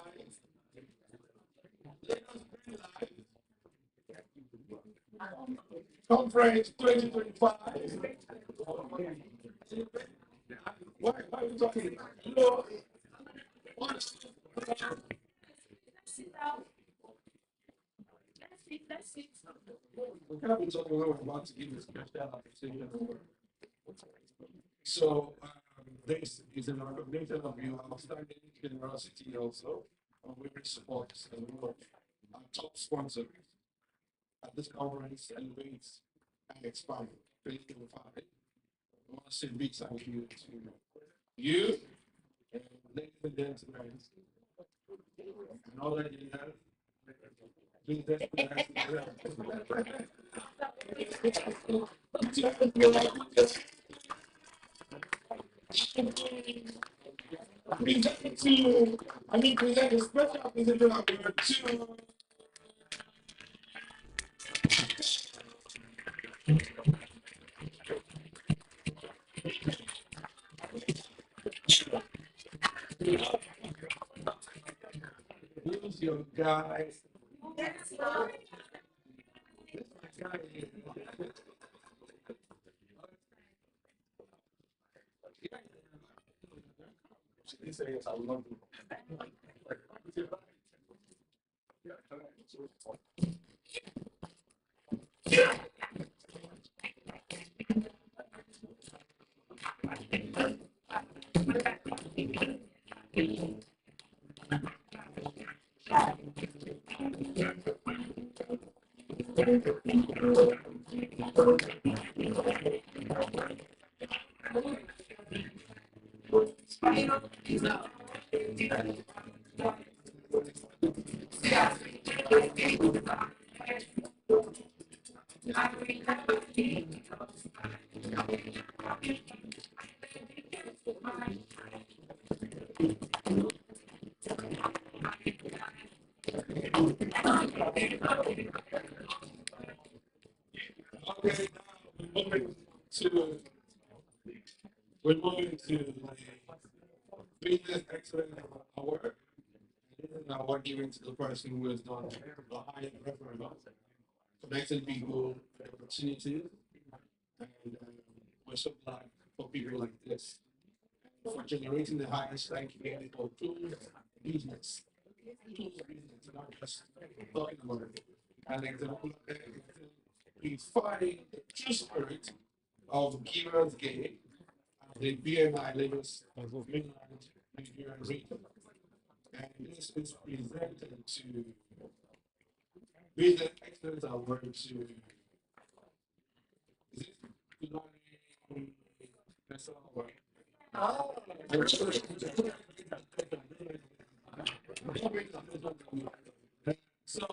Conference 2025. Why are you talking? Let's sit. We're kind of talking about we're about to give this special appreciation award. So this is an recognition of your outstanding generosity also, and we will support and work our top sponsor at this conference, Elevate and Expand 2025. I want to say a big thank you to you, and ladies and gentlemen, and all that you have. Please, let's put our hands together. Present a special visitor number 2. Who's your guy? This is my guy here. He said, yes, I would love to. Okay, now we're moving to the business excellence award. This is an award given to the person who has done the highest referral, connected people with opportunities, and we're so glad for people like this for generating the highest ranking for tools business. Tools business, not just talking about it. An example of that is finding the true spirit of Givers Gate at the BNI Lagos of Mainland Nigerian region. And this is presented to Business Excellence Award to is it Tulani Nessa Award? So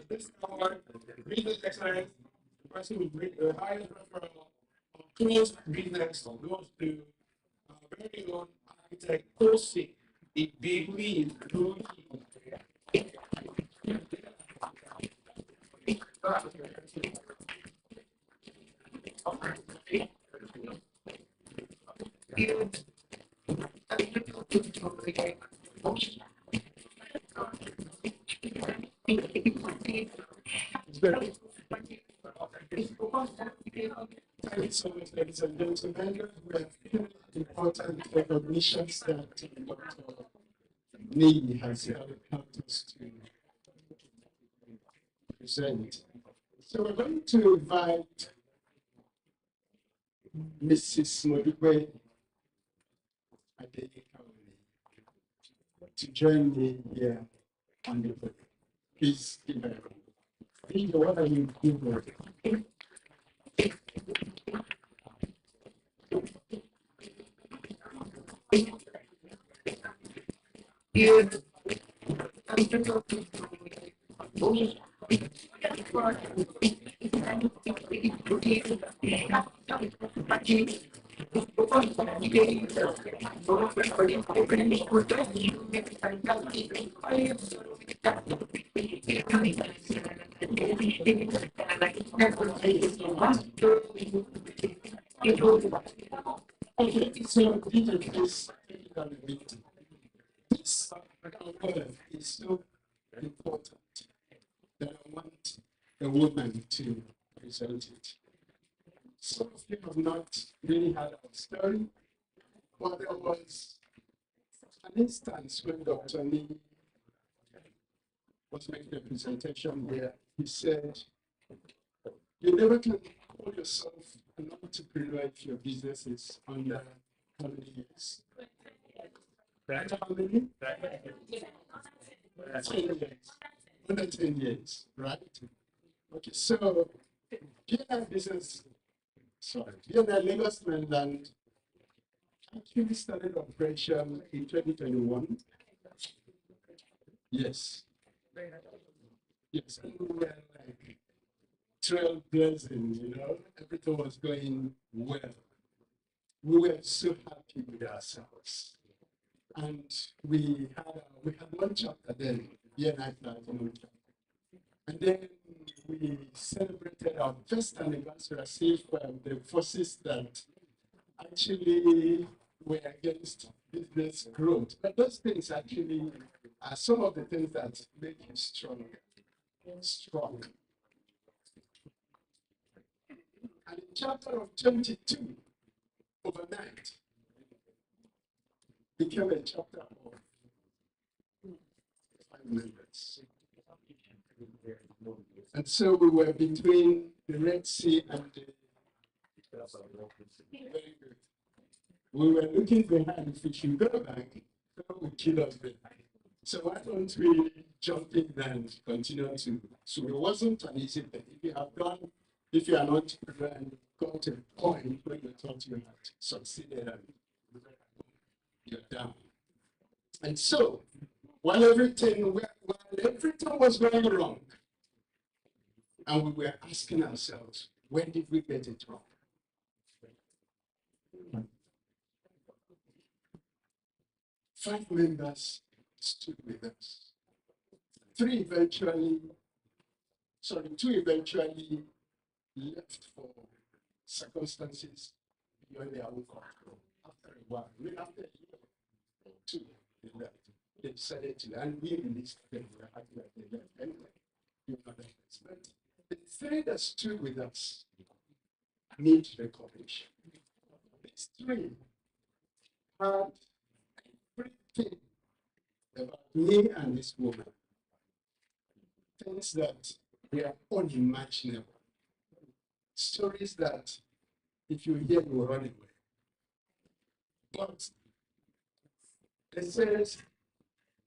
this award, Business Excellence, the person who brings the highest referral of closed business goes to our very own architect Kosi Ibigui Louis. Thank you so much, ladies and gentlemen. We have important recognitions that Dr. Lee has helped us to present. So we're going to invite Mrs. Modipe to join me here on the book. Please give her a round. Peter, what are you doing? Okay, so Peter, please take it on the meeting. This word is so important that I want a woman to present it. Some of you have not really heard our story, but there was an instance when Dr. Lee was making a presentation where he said, you never can call yourself an entrepreneur if your business is under how many years? Right? How many? 10 years. Under 10 years, right? Okay, so BNI business, BNI Lagos Mainland actually started operation in 2021. Yes. Yes, and we were like trailblazing, you know, everything was going well. We were so happy with ourselves. And we had one chapter then, BNI Platinum chapter. And then we celebrated our first anniversary as if the forces that actually were against business growth. But those things actually are some of the things that make you strong. And in chapter of 22, overnight, became a chapter of 500. And so we were between the Red Sea and the very good. We were looking behind if we should go back, God would kill us there. So why don't we jump in and continue to? So it wasn't an easy thing. If you are not and got to a point where you thought you had succeeded and you're down. And so while everything was going wrong, and we were asking ourselves, when did we get it wrong? Five members stood with us. Two eventually left for circumstances beyond their own control. After a while, after a year or two, they left. They decided to, and we released them. We were happy that they left anyway. But the three that stood with us need recognition. These three had everything about me and this woman. Things that were unimaginable. Stories that if you hear, you will run away. But they said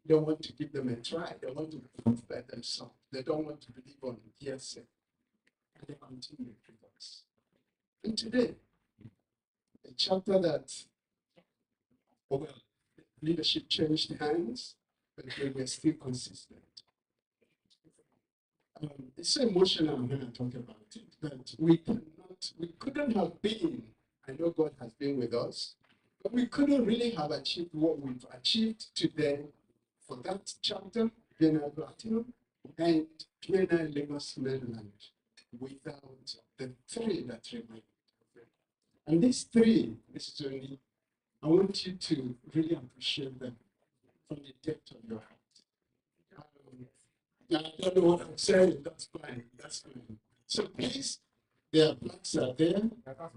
they want to give them a try. They want to prove by themselves. They don't want to believe on hearsay. And they continue with us. And today, a chapter that, leadership changed hands, but they were still consistent. It's so emotional when I talk about it, that we couldn't have been, I know God has been with us, but we couldn't really have achieved what we've achieved today for that chapter, BNI Platinum, and BNI Lagos Mainland, without the three that remain. And these three, Mrs. Johnny, I want you to really appreciate them from the depth of your heart. I don't know what I'm saying, that's fine. So please, their plaques are there.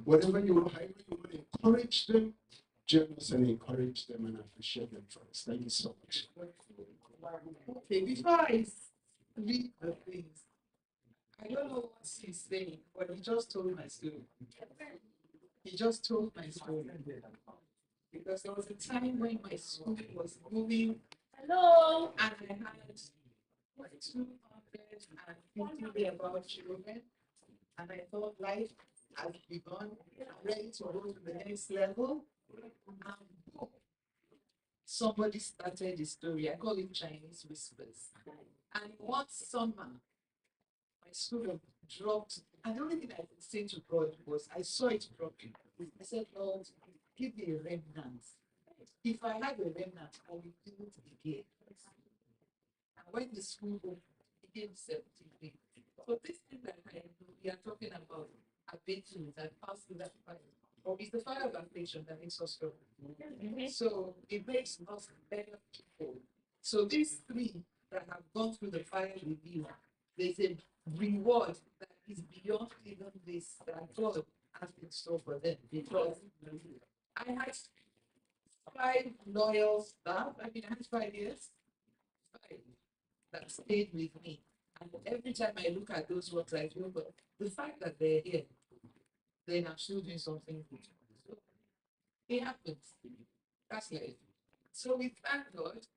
Whatever you want to encourage them, join us and encourage them and appreciate them first. Thank you so much. Okay, before I read the things, I don't know what he's saying, but he just told my story. Because there was a time when my school was moving. Hello. And I had 250 about children. And I thought life had begun. I'm ready to go to the next level. And somebody started the story. I call it Chinese whispers. And one summer, my school dropped. And the only thing I could say to God was, I saw it dropping. I said, Lord, give me a remnant. If I have a remnant, I will do it again. And when the school became 17, so this thing that we are talking about, abatement and passing that fire, or it's the fire of affliction that makes us strong. So it makes us better people. So these three that have gone through the fire review, there's a reward that is beyond even this that God has in store for them. Because I had 5 loyal staff. I had 5 years. 5 that stayed with me. And every time I look at those works, I feel, but the fact that they're here, then I'm still doing something good. So it happens. That's life. So we thank God.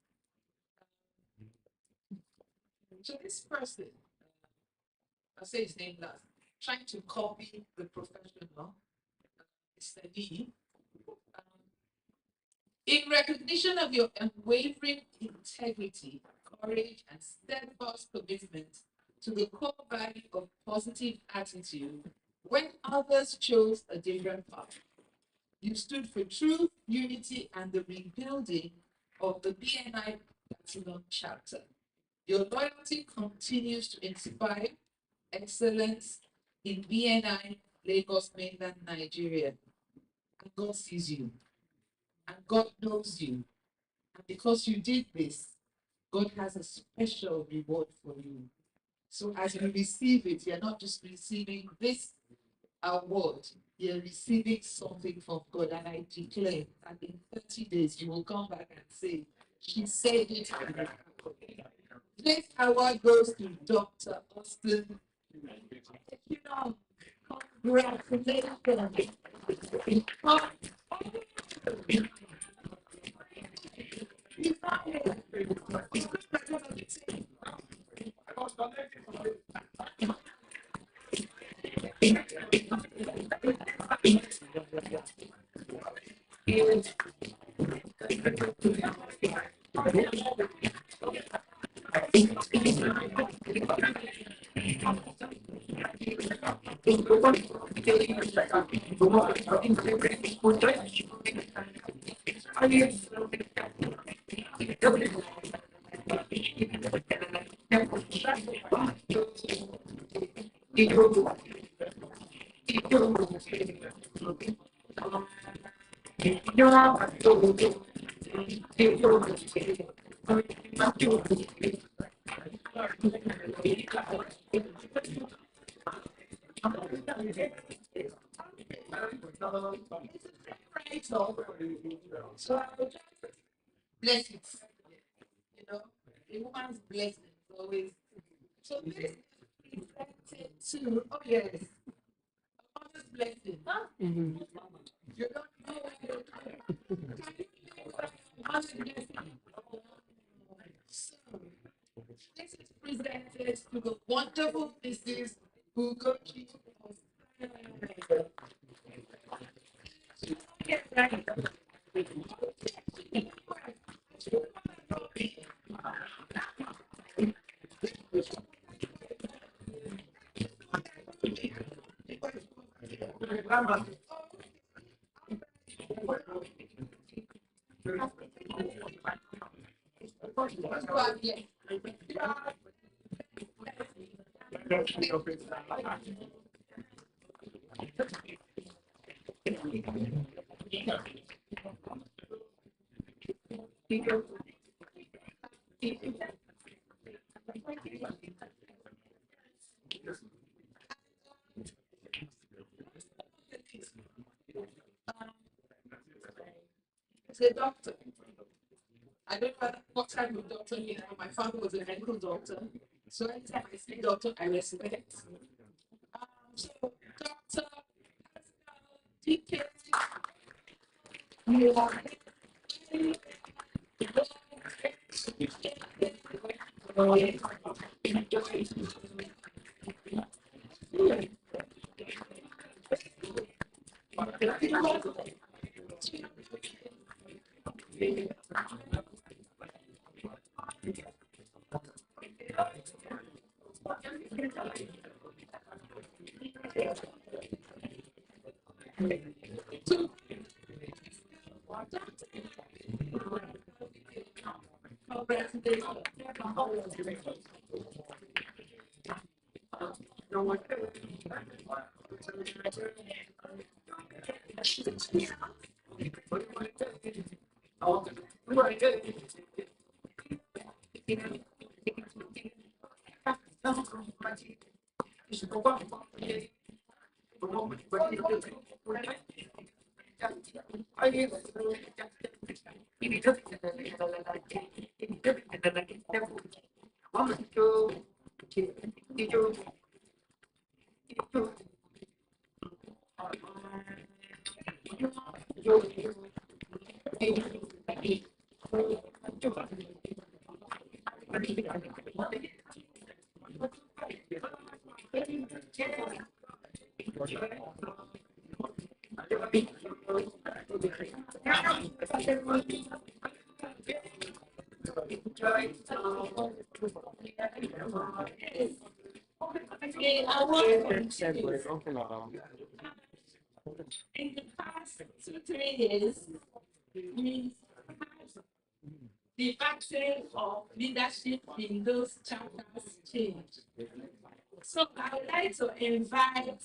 So this person, I'll say his name last, trying to copy the professional, Mr. D. In recognition of your unwavering integrity, courage, and steadfast commitment to the core value of positive attitude, when others chose a different path, you stood for truth, unity, and the rebuilding of the BNI Platinum Chapter. Your loyalty continues to inspire excellence in BNI Lagos Mainland Nigeria. And God sees you. And God knows you. And because you did this, God has a special reward for you. So as you receive it, you're not just receiving this award, you're receiving something from God. And I declare that in 30 days, you will come back and say, she said it. This award goes to Dr. Austin. You know, congratulations. So bless it. You know, a woman's blessing is always. So this is presented to, oh yes, a mother's blessing. Huh? You don't know what you're doing. Can you believe what a mother's blessing? So this is presented to the wonderful Mrs. Ugochi. It's a doctor. I don't know what type of doctor he is, but my father was a medical doctor. So anytime I see doctor, I respect. So Dr. DK, you are in the past 2-3 years, we the pattern of leadership in those chapters change. So I would like to invite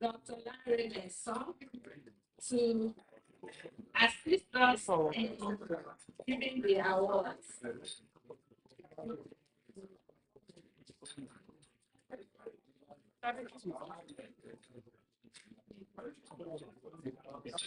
Dr. Larry Benson to assist us in giving the awards. I would like to say something about this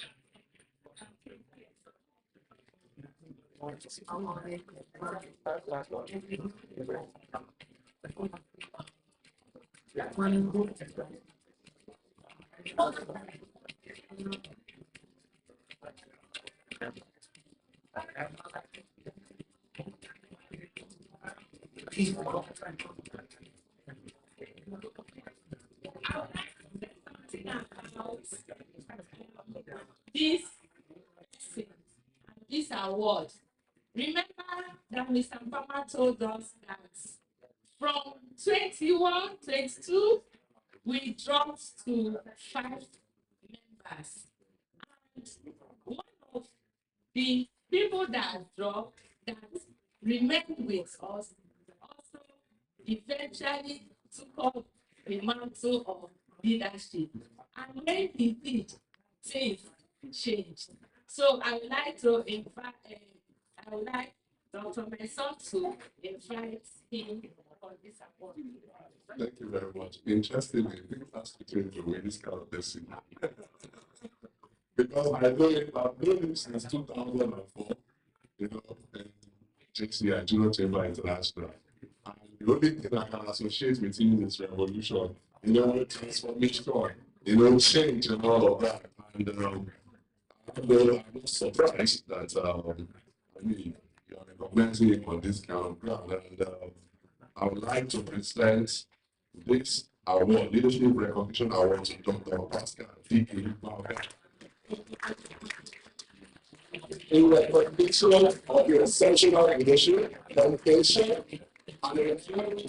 this award. Remember that Mr. Mpama told us that from 21, 22, we dropped to 5 members. And one of the people that dropped, that remained with us, also eventually took up the mantle of leadership. And when he did, things changed. So I would like to invite, I would like Dr. Mason to invite him for this award. Thank you very much. Interestingly, I think that's between the way this kind of blessing. Because I've known him since 2004, you know, and JCI, Junior Chamber International. And the only thing I can associate with him is revolution, you know, transformation, you know, change and all of that. And I'm not surprised that, I mean, you're recognizing him on this kind of ground. And I would like to present this award, Leadership Recognition Award, to Dr. Pascal D. In recognition of your exceptional leadership, dedication, and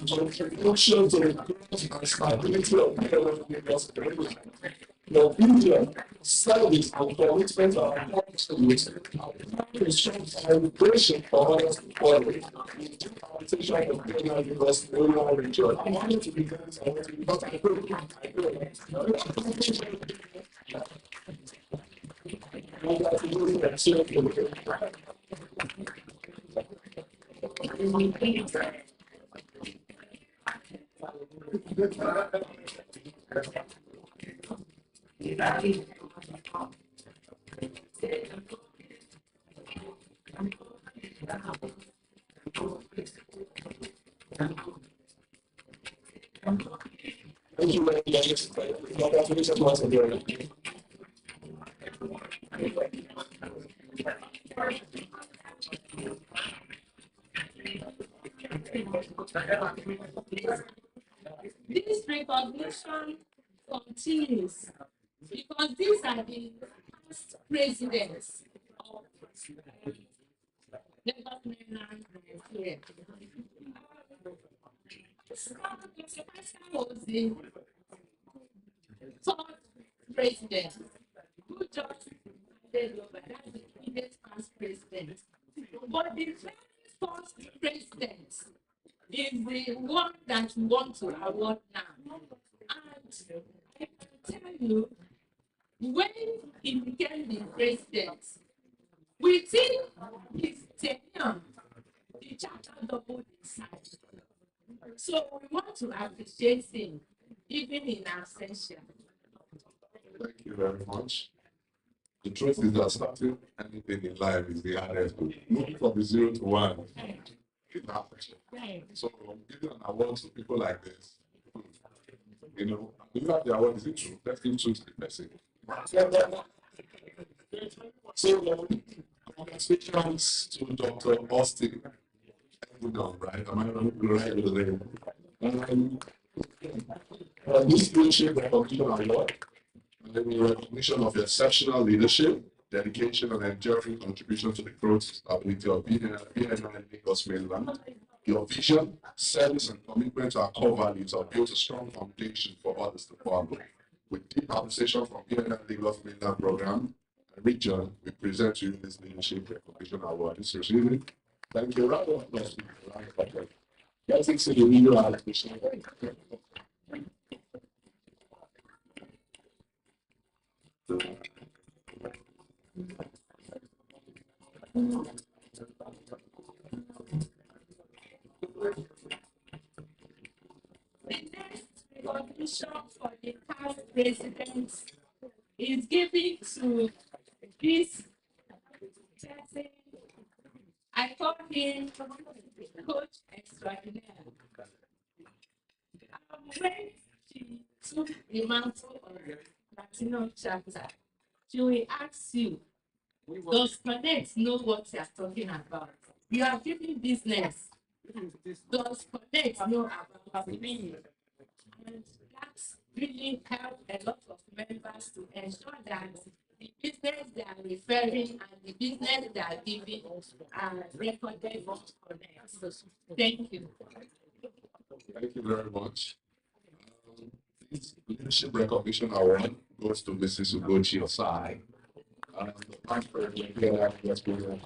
contribution to the growth and stability of Mainland. Your vision, service, and commitment are important to celebration for others to follow. The competition of Mainland region. I wanted to begin because I Thank you very much. Congratulations once again. This recognition continues because these are the past presidents of Lagos Mainland here. Mr. Pascal was the third president who just handed over. That's the previous past president. But the very first president is the one that we want to award now. And I can tell you, when he became the president, within his tenure, the chapter doubled in size. So we want to appreciate him, even in absentia. Thank you very much. The truth is that starting anything in life is the hardest. Moving from 0 to 1 is hard. So giving an award to people like this, you know, you have the award, is it true? Let's give truth to the person. So congratulations to Dr. Austin. Right? Am I right with the name? This leadership recognition award, in recognition of your exceptional leadership, dedication, and enduring contribution to the growth and stability of BNI Lagos Mainland. Your vision, service, and commitment to our core values have built a strong foundation for others to follow. With deep appreciation from BNI Lagos Mainland program and region, we present to you this leadership recognition award. This is receiving Thank you. Round of applause. Getting to the video allocation. The next recognition for the past president is given to this person. I call him Coach Extraordinaire. When she took the mantle of Latino chapter, she will ask you, does Connect know what you are talking about? You are giving business. Does Connect know about me? And that's really help a lot of members to ensure that the business they are referring and the business they are giving are recorded on Connect. Thank you. Thank you very much. This Leadership Recognition Award goes to Mrs. Ugochi Osai. The past president BNI has been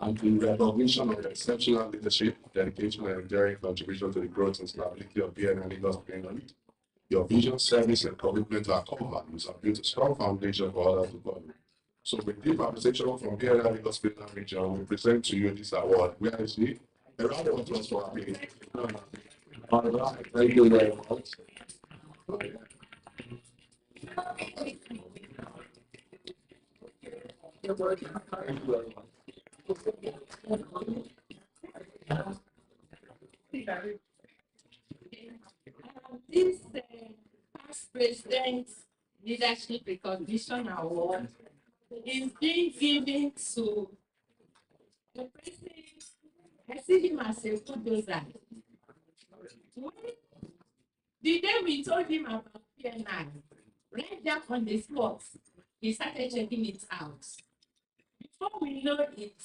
and in recognition of exceptional leadership, dedication, and enduring contribution to the growth and stability of BNI Lagos Mainland, your vision, service, and commitment to our core values have built a strong foundation for others to follow. So with deep appreciation from BNI Lagos Mainland region, we present to you this award. Where is he? A round of applause for our meeting. All right, thank you very much. Thank you very much. This past president leadership recognition award is being given to the president. I see him as a bulldozer. When the day we told him about BNI, right there on the spot, he started checking it out. Before we know it,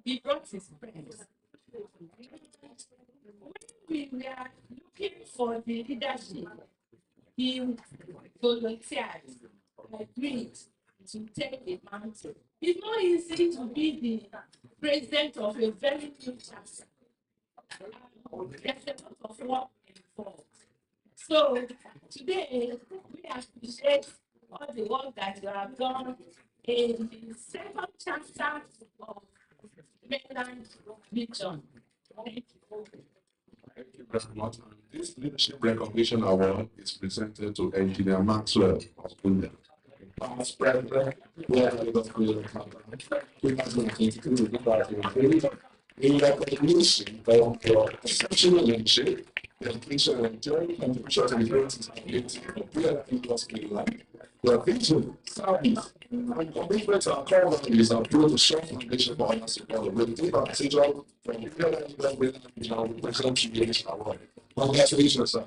he brought his friends. When we were looking for the leadership, he volunteered, agreed to take the mantle. It's not easy to be the president of a very new chapter. There's a lot of work involved. So today, we appreciate all the work that you have done in the second chapter of Mainland region. Thank you. Thank you very much. This Leadership Recognition Award is presented to Engineer Maxwell of Mainland. Past President, in recognition of your exceptional leadership, dedication, and enduring contribution to the growth and stability of BNI Lagos Mainland, your vision, service, and commitment to our core values have built a strong foundation for others to follow. With deep appreciation from the BNI Lagos Mainland region, we present you this award. Congratulations, sir.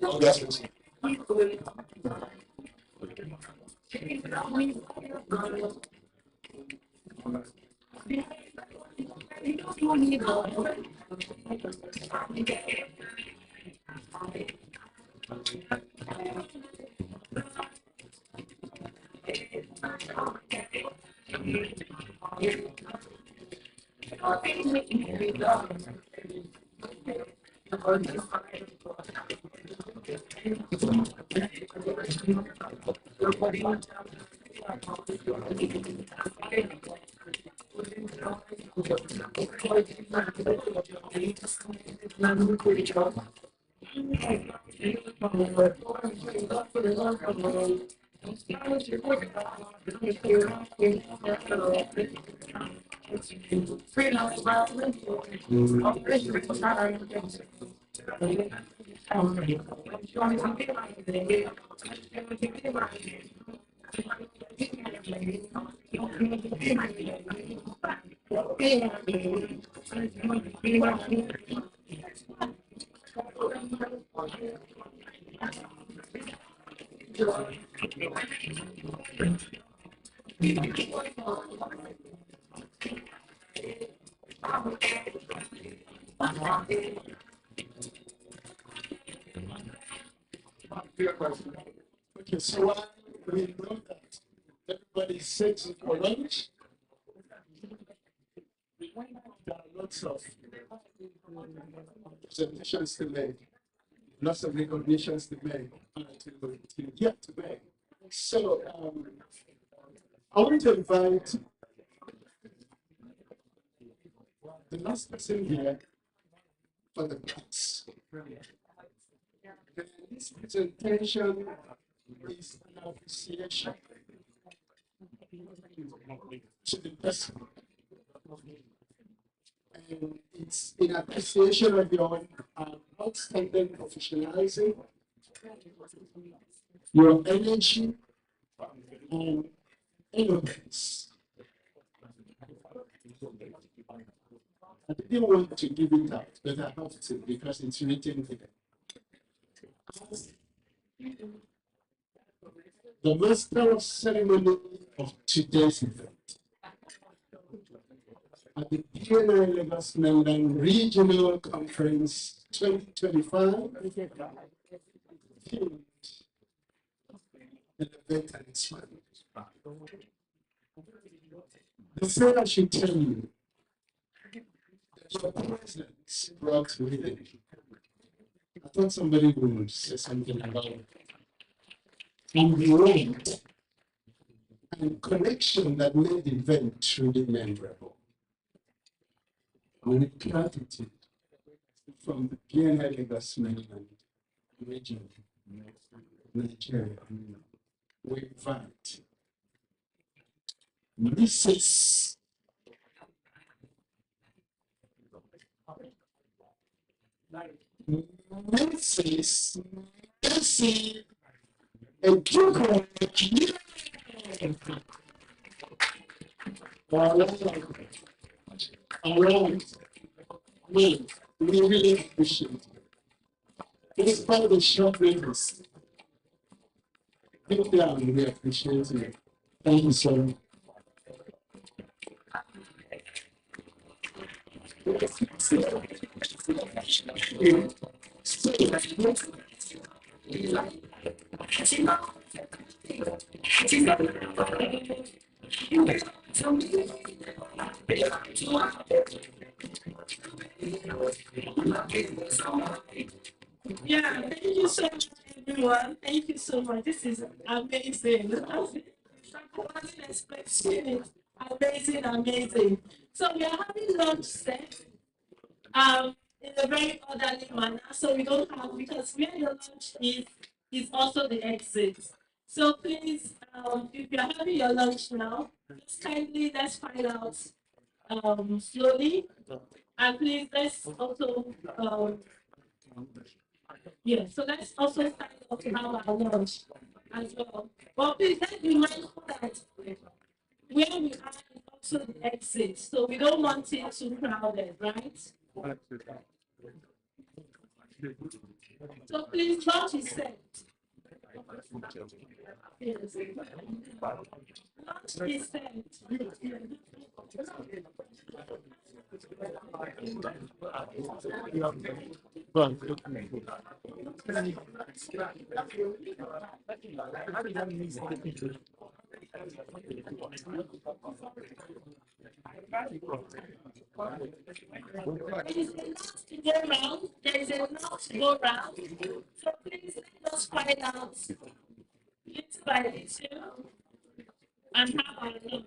Congratulations. Okay, so while we know that everybody's set for lunch, there are lots of presentations to make, lots of recognitions to make, to get to make. So I want to invite the last person here for the class. This presentation is an appreciation to the person. And it's in appreciation of your outstanding professionalism, your energy, and eloquence. I didn't want to give it out, but I have to because it's written here. The master of ceremony of today's event at the BNI Lagos Mainland Regional Conference 2025, themed Elevate and Expand. The thing I should tell you, that your presence brought with it. I thought somebody would say something about it. And the weight and connection that made the event truly memorable. With gratitude from the BNI Lagos Mainland region, Nigeria, we invite Mrs. Mrs. Mercy Ejoko. All right. We really appreciate it. Despite the short notice, deep down, we appreciate it. Thank you so much. Yeah, thank you so much, everyone. Thank you so much. This is amazing. I wasn't expecting it. Amazing, amazing. So we are having lunch set in a very orderly manner. So we don't have, because where the lunch is also the exit. So please, if you're having your lunch now, just kindly let's find out slowly. And please let's also yeah, so let's also sign up to have our lunch as well. But please let's be mindful that where we are is also the exit, so we don't want it too crowded, right? So please, lunch is set. Yes. Lunch is set. There is a lot to go round. So please let us find out little by little and have our lunch.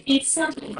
It's something.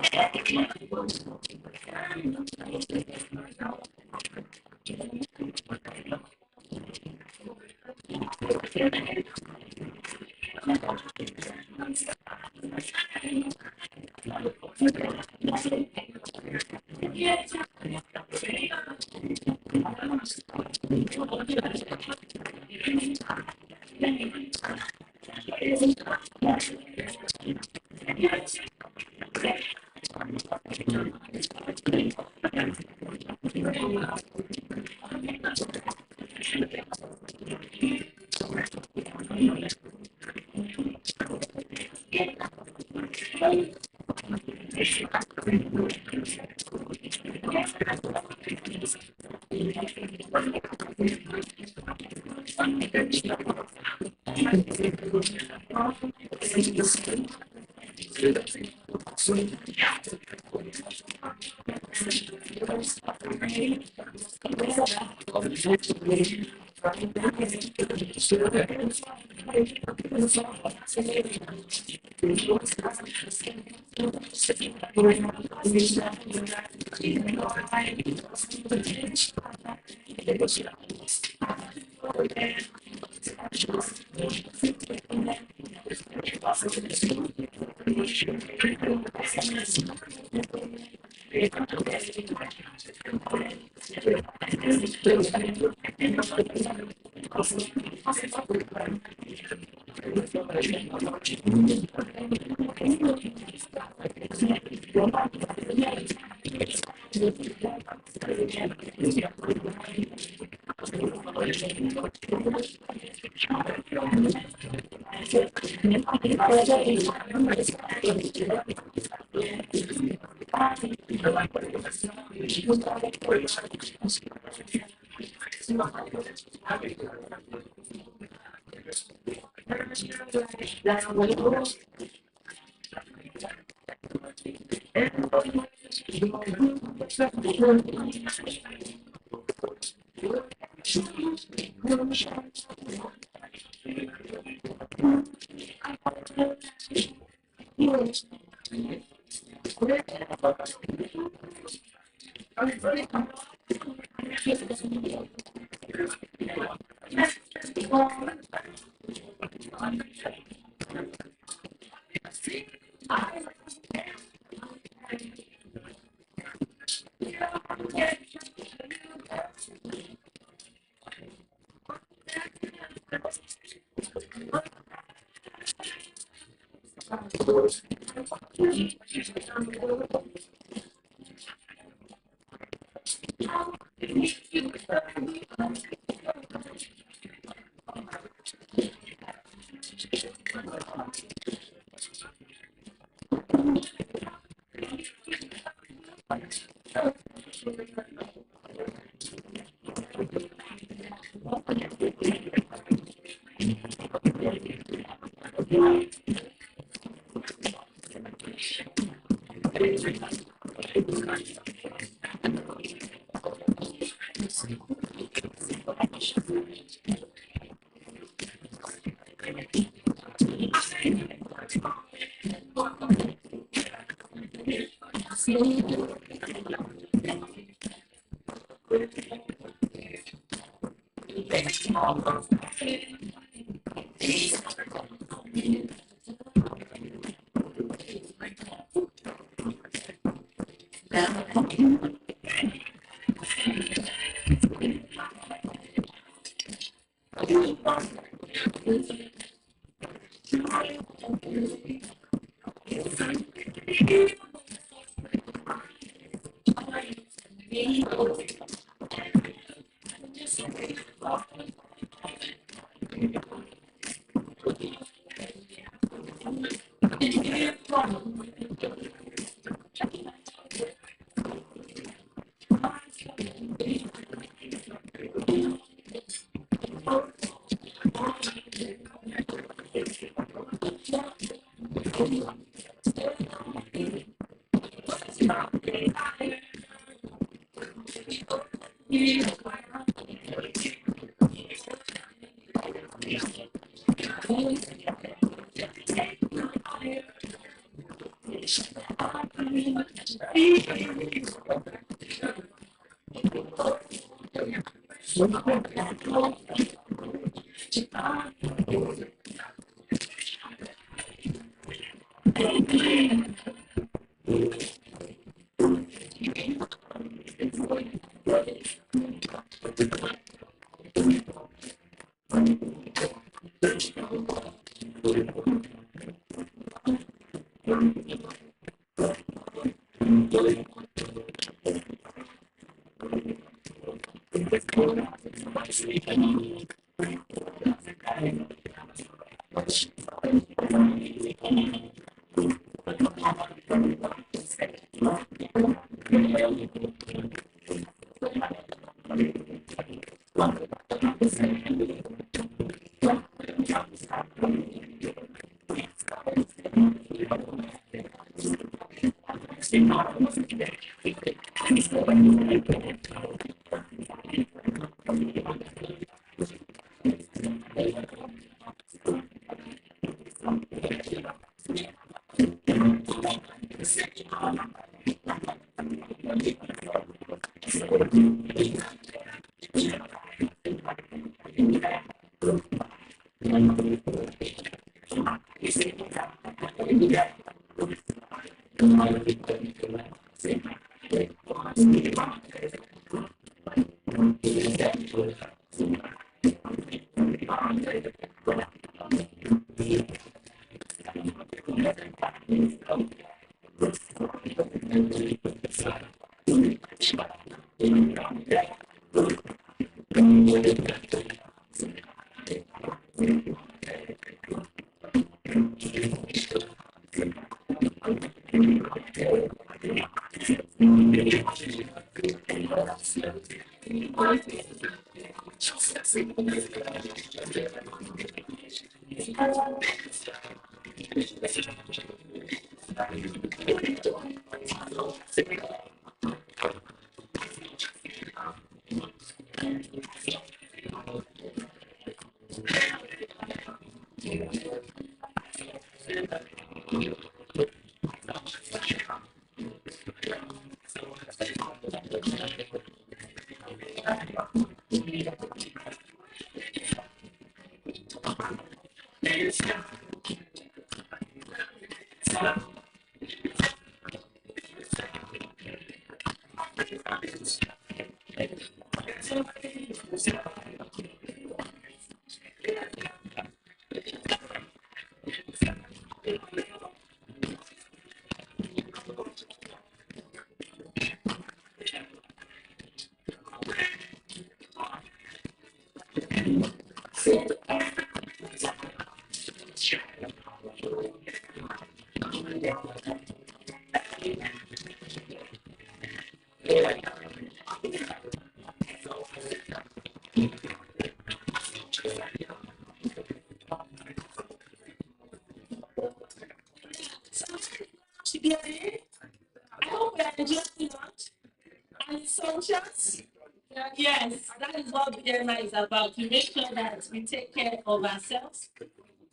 Together. I hope we are enjoying lunch and socials. Yes, that is what BNI is about, to make sure that we take care of ourselves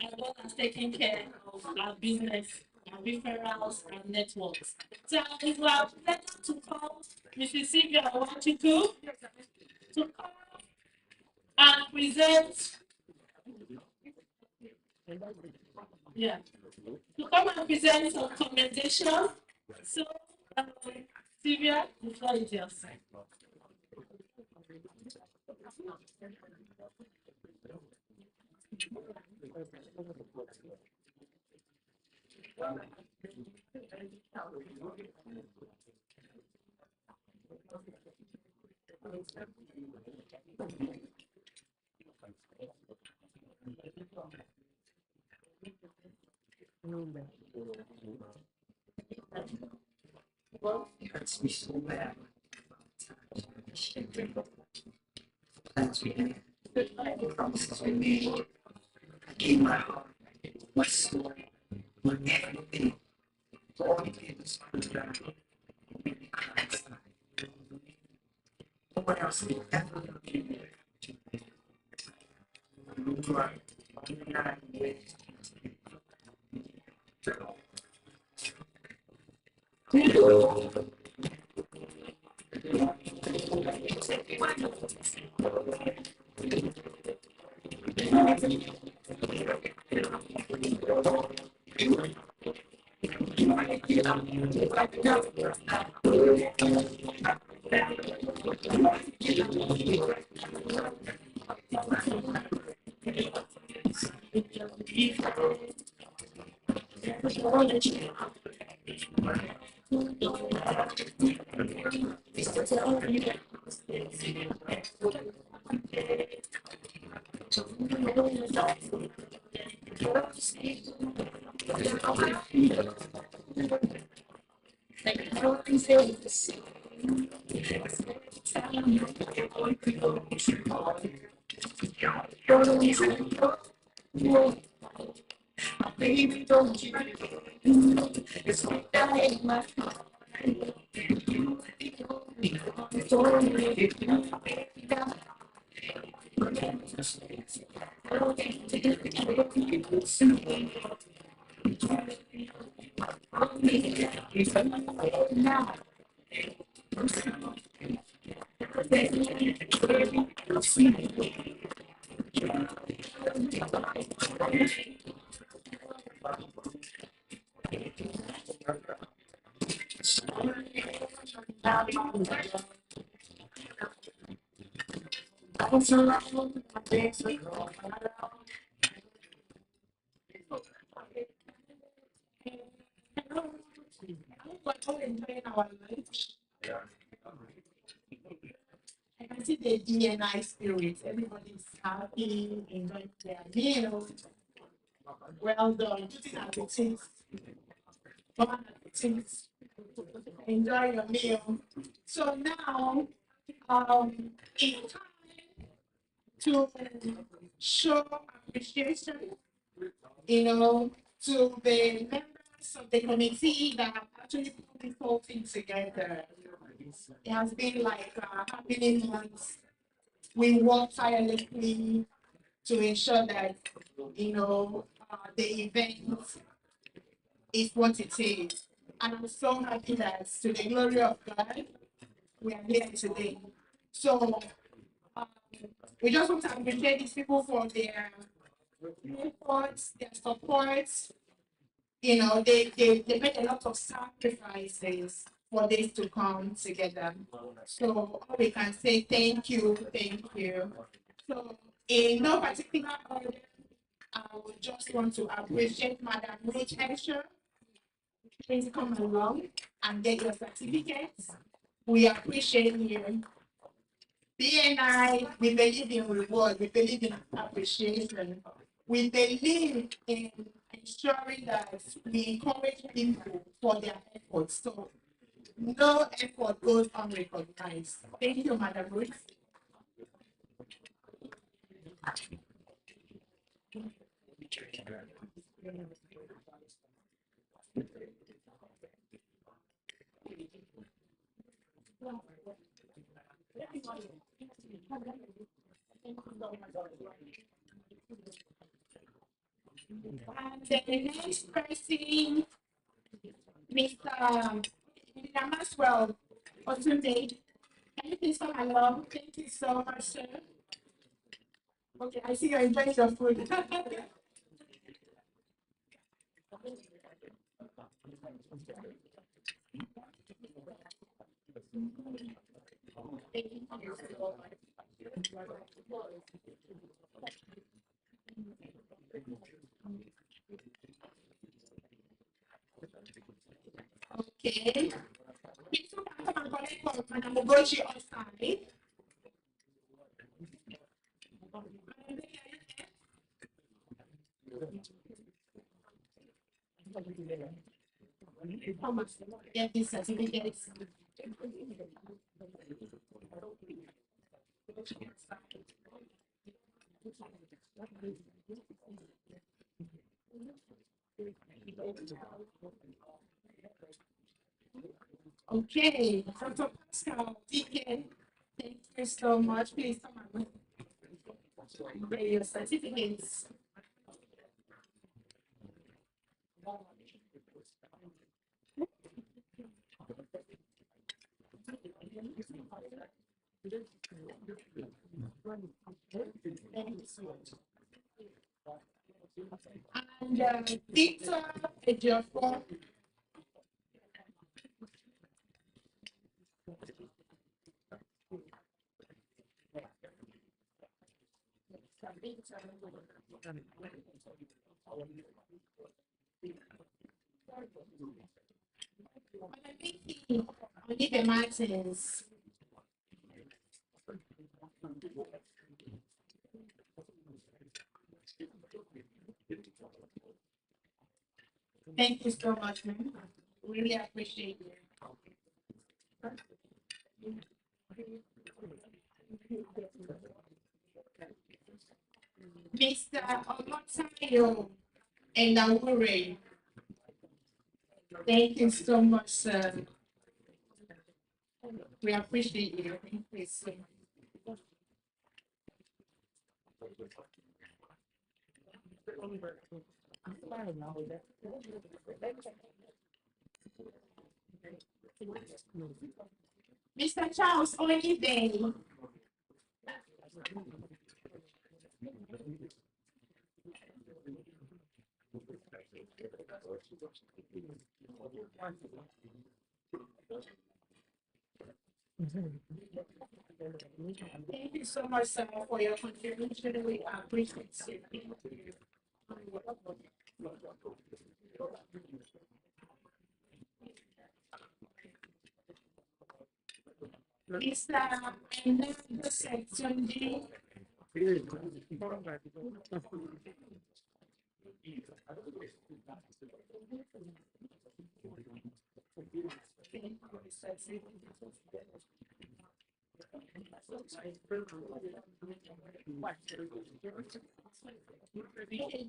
as well as taking care of our business, our referrals, and networks. So it will have pleasure to call Mrs. Sylvia Wachiku to come and present. Yeah, to come and present some commendation. So, Sylvia, the floor is yours. Well, it hurts me so bad. Plans we had, the promises we made. I gave my heart, my soul, my everything. All you did was put it down. Make me cry inside. No one else could ever love you. You are 29 years. Baby, don't you? It's like that ain't my fault. I can see the BNI spirit. Everybody's happy, enjoying their meal. Well done. Put it at the taste. Come on at the taste. Enjoy your meal. So now, it's time to show appreciation, to the members of the committee that have actually put this whole thing together. It has been like happening months. We work tirelessly to ensure that, the event is what it is. And I'm so happy that, to the glory of God, we are here today. So um, we just want to appreciate these people for their efforts, their support. They made a lot of sacrifices for this to come together. So all we can say thank you, thank you. So in no particular order, I would just want to appreciate Madam Ruth Henshaw. Please come along and get your certificates. We appreciate you. BNI, we believe in reward, we believe in appreciation. We believe in ensuring that we encourage people for their efforts. So no effort goes unrecognized. Thank you, Madam Ruth. And the next person, Mr. Maxwell, Otunde. Can you please come along? Thank you so much, sir. Okay, I see you're enjoying your food. Okay. Please come and collect for Madam Ogochi outside. Get these certificates. Okay, Dr. Pascal, Deacon, thank you so much. Please come and get your certificates. And Victor Ejiofor. Olivia Martins. Thank you so much, ma'am. Really appreciate you. Mr. Omotayo Elawure. Thank you so much, sir. We appreciate you. Thank you so much. Mr. Charles Oyebe. Thank you so much, sir, for your contribution. We appreciate it. Mr. Enendo Setunji.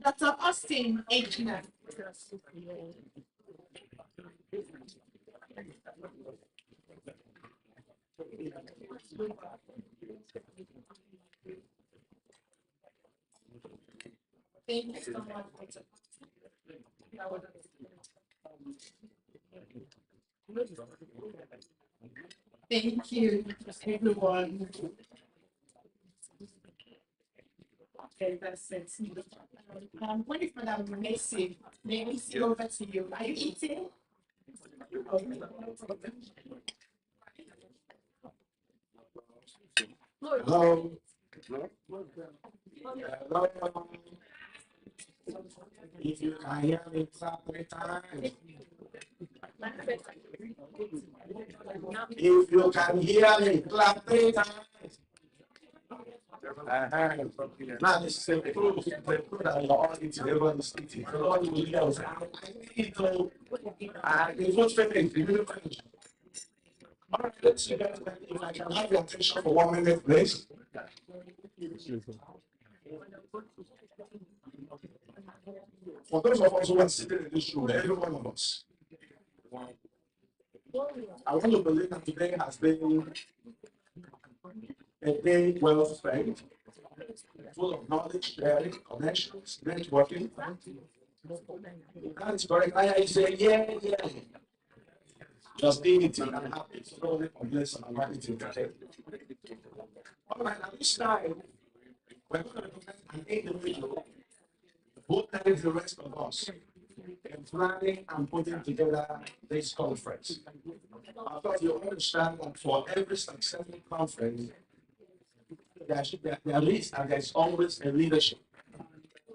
Dr. Austin Ejna. Thank you so much. Thank you, everyone. Okay, that's it. What is Madam Macy? May we see over to you? Are you eating? Hello. Hello. If you can hear me, clap 3 times. If you can hear me, clap 3 times. Now this is a proof that you're all eating, everyone's eating. Everyone will hear us. I need to. It's not finished. You didn't finish. All right, let's see that. If I can have your attention for 1 minute, please. For those of us who are sitting in this room, every one of us, I want to believe that today has been a day well spent, full of knowledge, sharing, connections, networking. That's correct. I say, yeah. Just dignity and happy. So don't let complaints and vanity today. All right, at this time, we're going to present an individual who thanks the rest of us in planning and putting together this conference. I thought you understand that for every successful conference, there is and there's always a leadership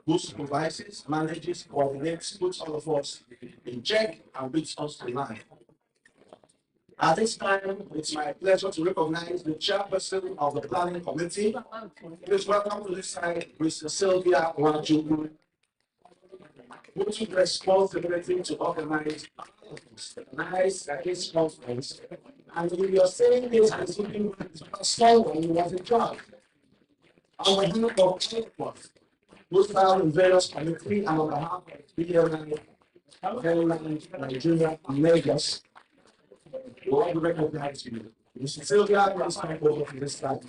who supervises, manages, coordinates, puts all of us in check, and brings us to line. At this time, it's my pleasure to recognize the chairperson of the planning committee. Please welcome to this side, Mr. Sylvia Waju, who took responsibility to organize this conference. And if you're saying this as if you someone was in charge, on behalf of all of us, who serve in various committees and on behalf of BNI, Mainland, Nigeria, and Lagos, we want to recognize you. Mr. Sylvia, please come over to this side.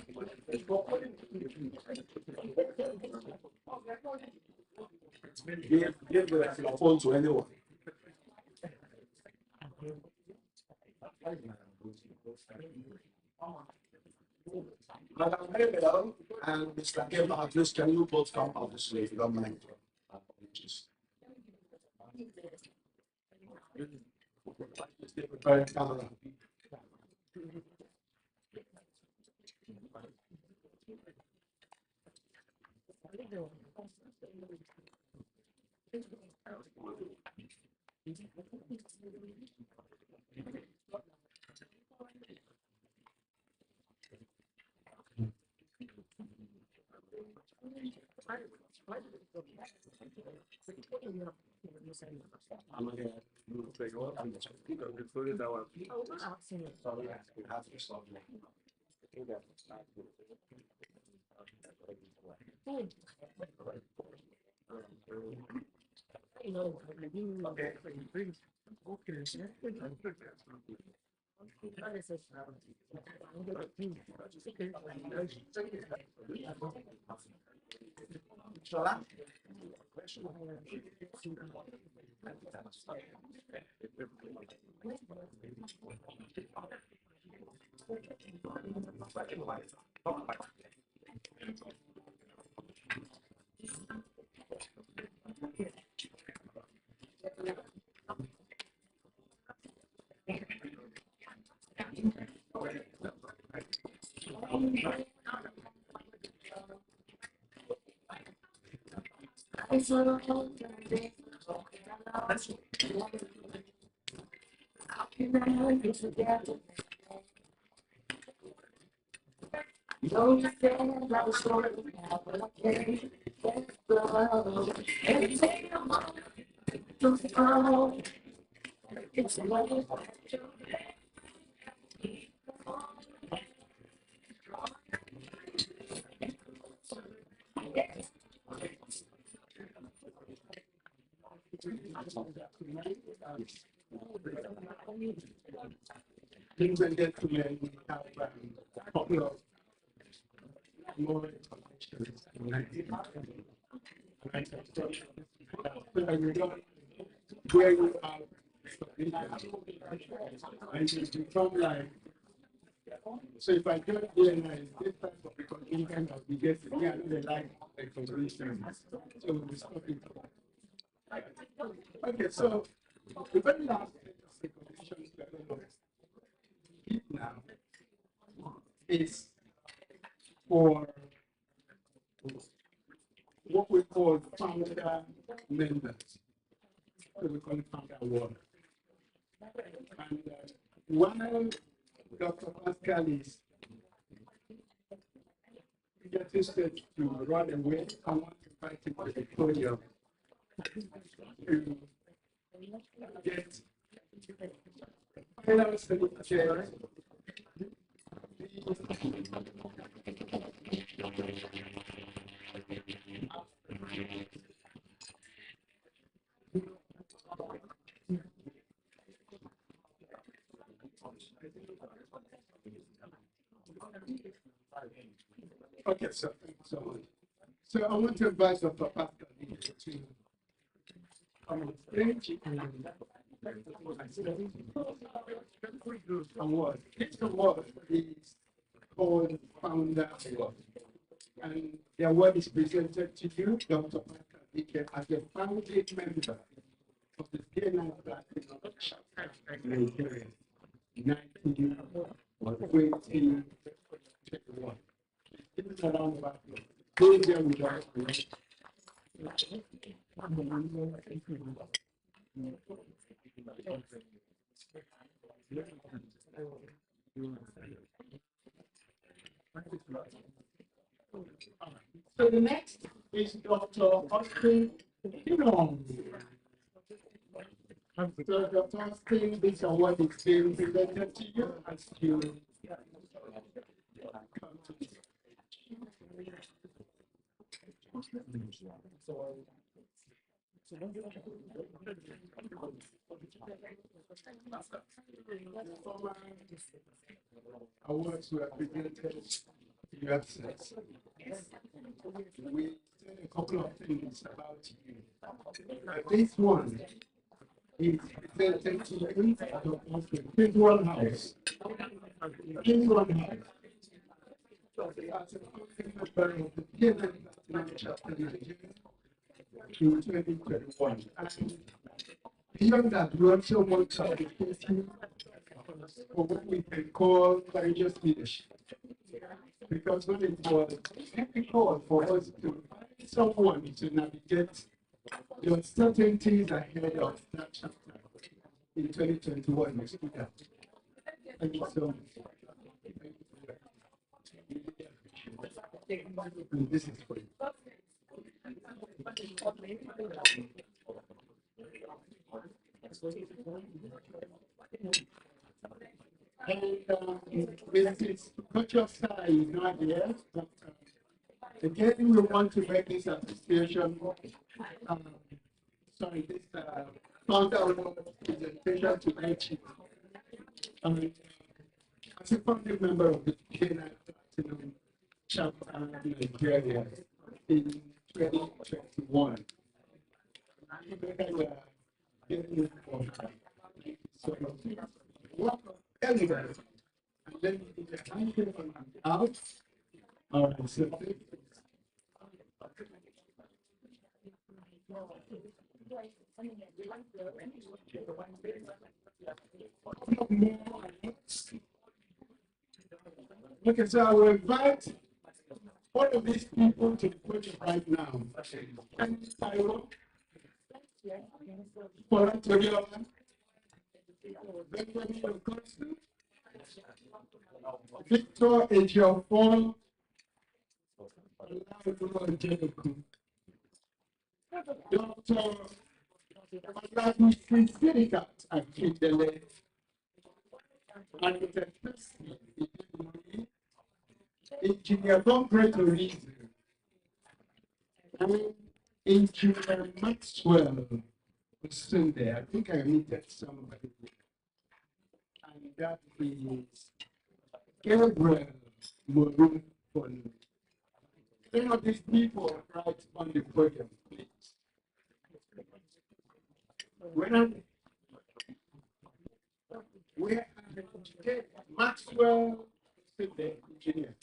Give the phone to anyone. Madam Mayor and Mr. Gemma, please can you both come out this way if you don't mind? Apologies. Prepare camera. Things and gentlemen, we have a couple of more where you are and you become like, so if I can't do it, this type of recognition of the guest, I know they like recognition. So we stop it. Okay, so the very last questions we are going to give now is for what we call founder members. So we call it founder award. And while Dr. Pascal is getting set to run away, I want to invite him to the podium to get final signature. Okay, so thank you so much. So I want to invite Dr. Pascal to come on stage and award. This award is called Founder Award. And the award is presented to you, Dr. Pascal Ike, as a founding member of the BNI Platinum Chapter Nigeria, 1921. Give us a round of applause. Those there with us. So the next is Dr. Austin Kinong. So Dr. Austin, this award is being presented to you as you come to this. Awards were presented to your absence. We said a couple of things about you. This one is presented to you, Dr. Austin. This one house. This one house. As a founding member of the BNI Platinum Chapter Nigeria in 2021. And beyond that, we also want to appreciate you for what we can call courageous leadership. Because when it was difficult for us to find someone to navigate the uncertainties ahead of that chapter in 2021, you stood out. Thank you so much. And this is for you. And Mrs. Kochosai is not here, but again, we want to make this association, this founder award presentation to each. As a founding member of the BNI Platinum Chapter Nigeria in 2021. So, welcome everybody. And then we can out. All right, so okay, so I will invite all of these people to the podium right now. And I will for Antonio, Benjamin Okosu, Victor Ejiofor, Dr. Olagusi Sirikat Akindele, and the Engineer Concrete Reason, and Engineer Maxwell was soon there. I think I needed somebody. And that is Gabriel Moru. Some of these people right on the podium, please. Where Maxwell, the engineer.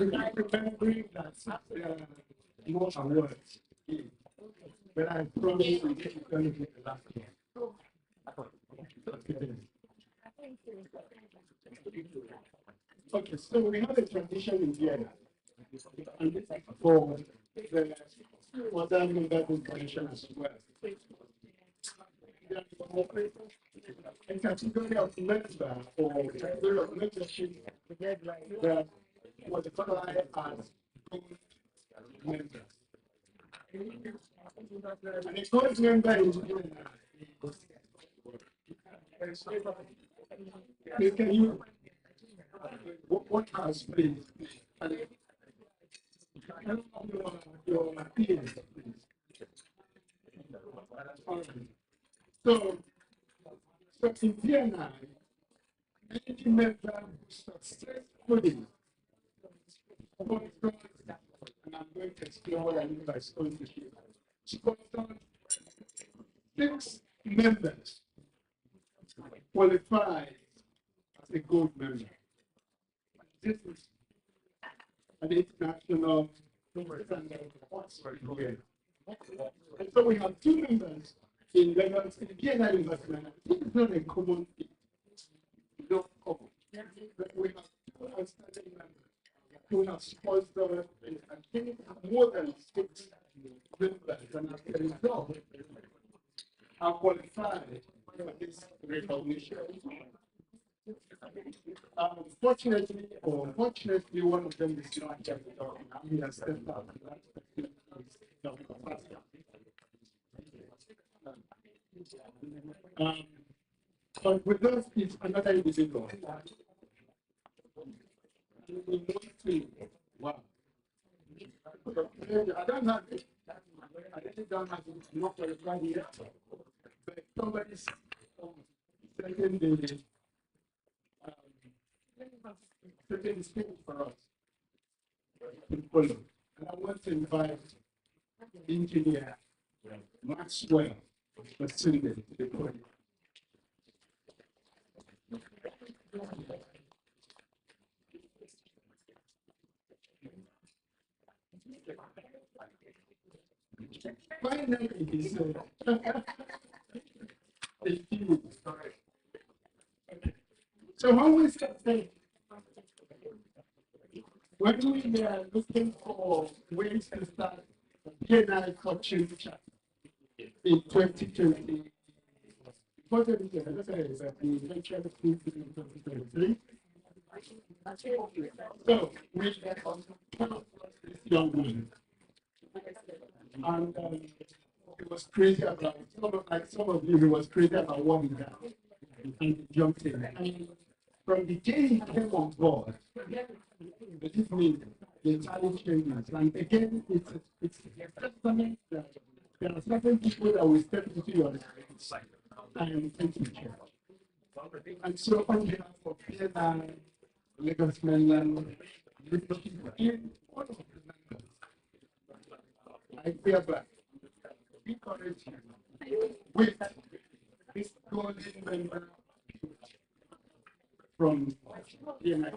I remembering that more awards. When I promised you it's going to be the last one. Okay, so we have a transition in Vienna. And this is for the other member organization as well. A category of member or category of membership that was qualified as gold member. And a gold member is please can you what has please? Your peers, please. All right. So in BNI, any member successfully sponsored, and I'm going to explain what I mean by sponsorship. Sponsored 6 members qualified as a gold member. This is an international standard. And so we have 2 members in Lagos, in BNI investment, it's not a common thing. No common. But we have two outstanding members who have sponsored and I think more than 6 members, and as a result, are qualified for this recognition. Fortunately or unfortunately, one of them is not just he has stepped out. But with us is another individual. Wow. I don't have it. I really don't have it. I'm not qualified yet. But somebody's setting the stage for us to follow. And I want to invite engineer Maxwell Masinde to the podium. Finally, he said, so when we say, when we are looking for ways to start BNI coaching in 2020, what is the eventual in 2023? So we this young man, and it was crazy about some of you. He was crazy about what he got, and he jumped in. And from the day he came on board, this means the challenge changes. And again, it's a testament that there are certain people that will step into your life and take you care. And so on behalf of BNI, Lagos Mainland, in all of the members, I hereby encourage you with this golden member from BNI.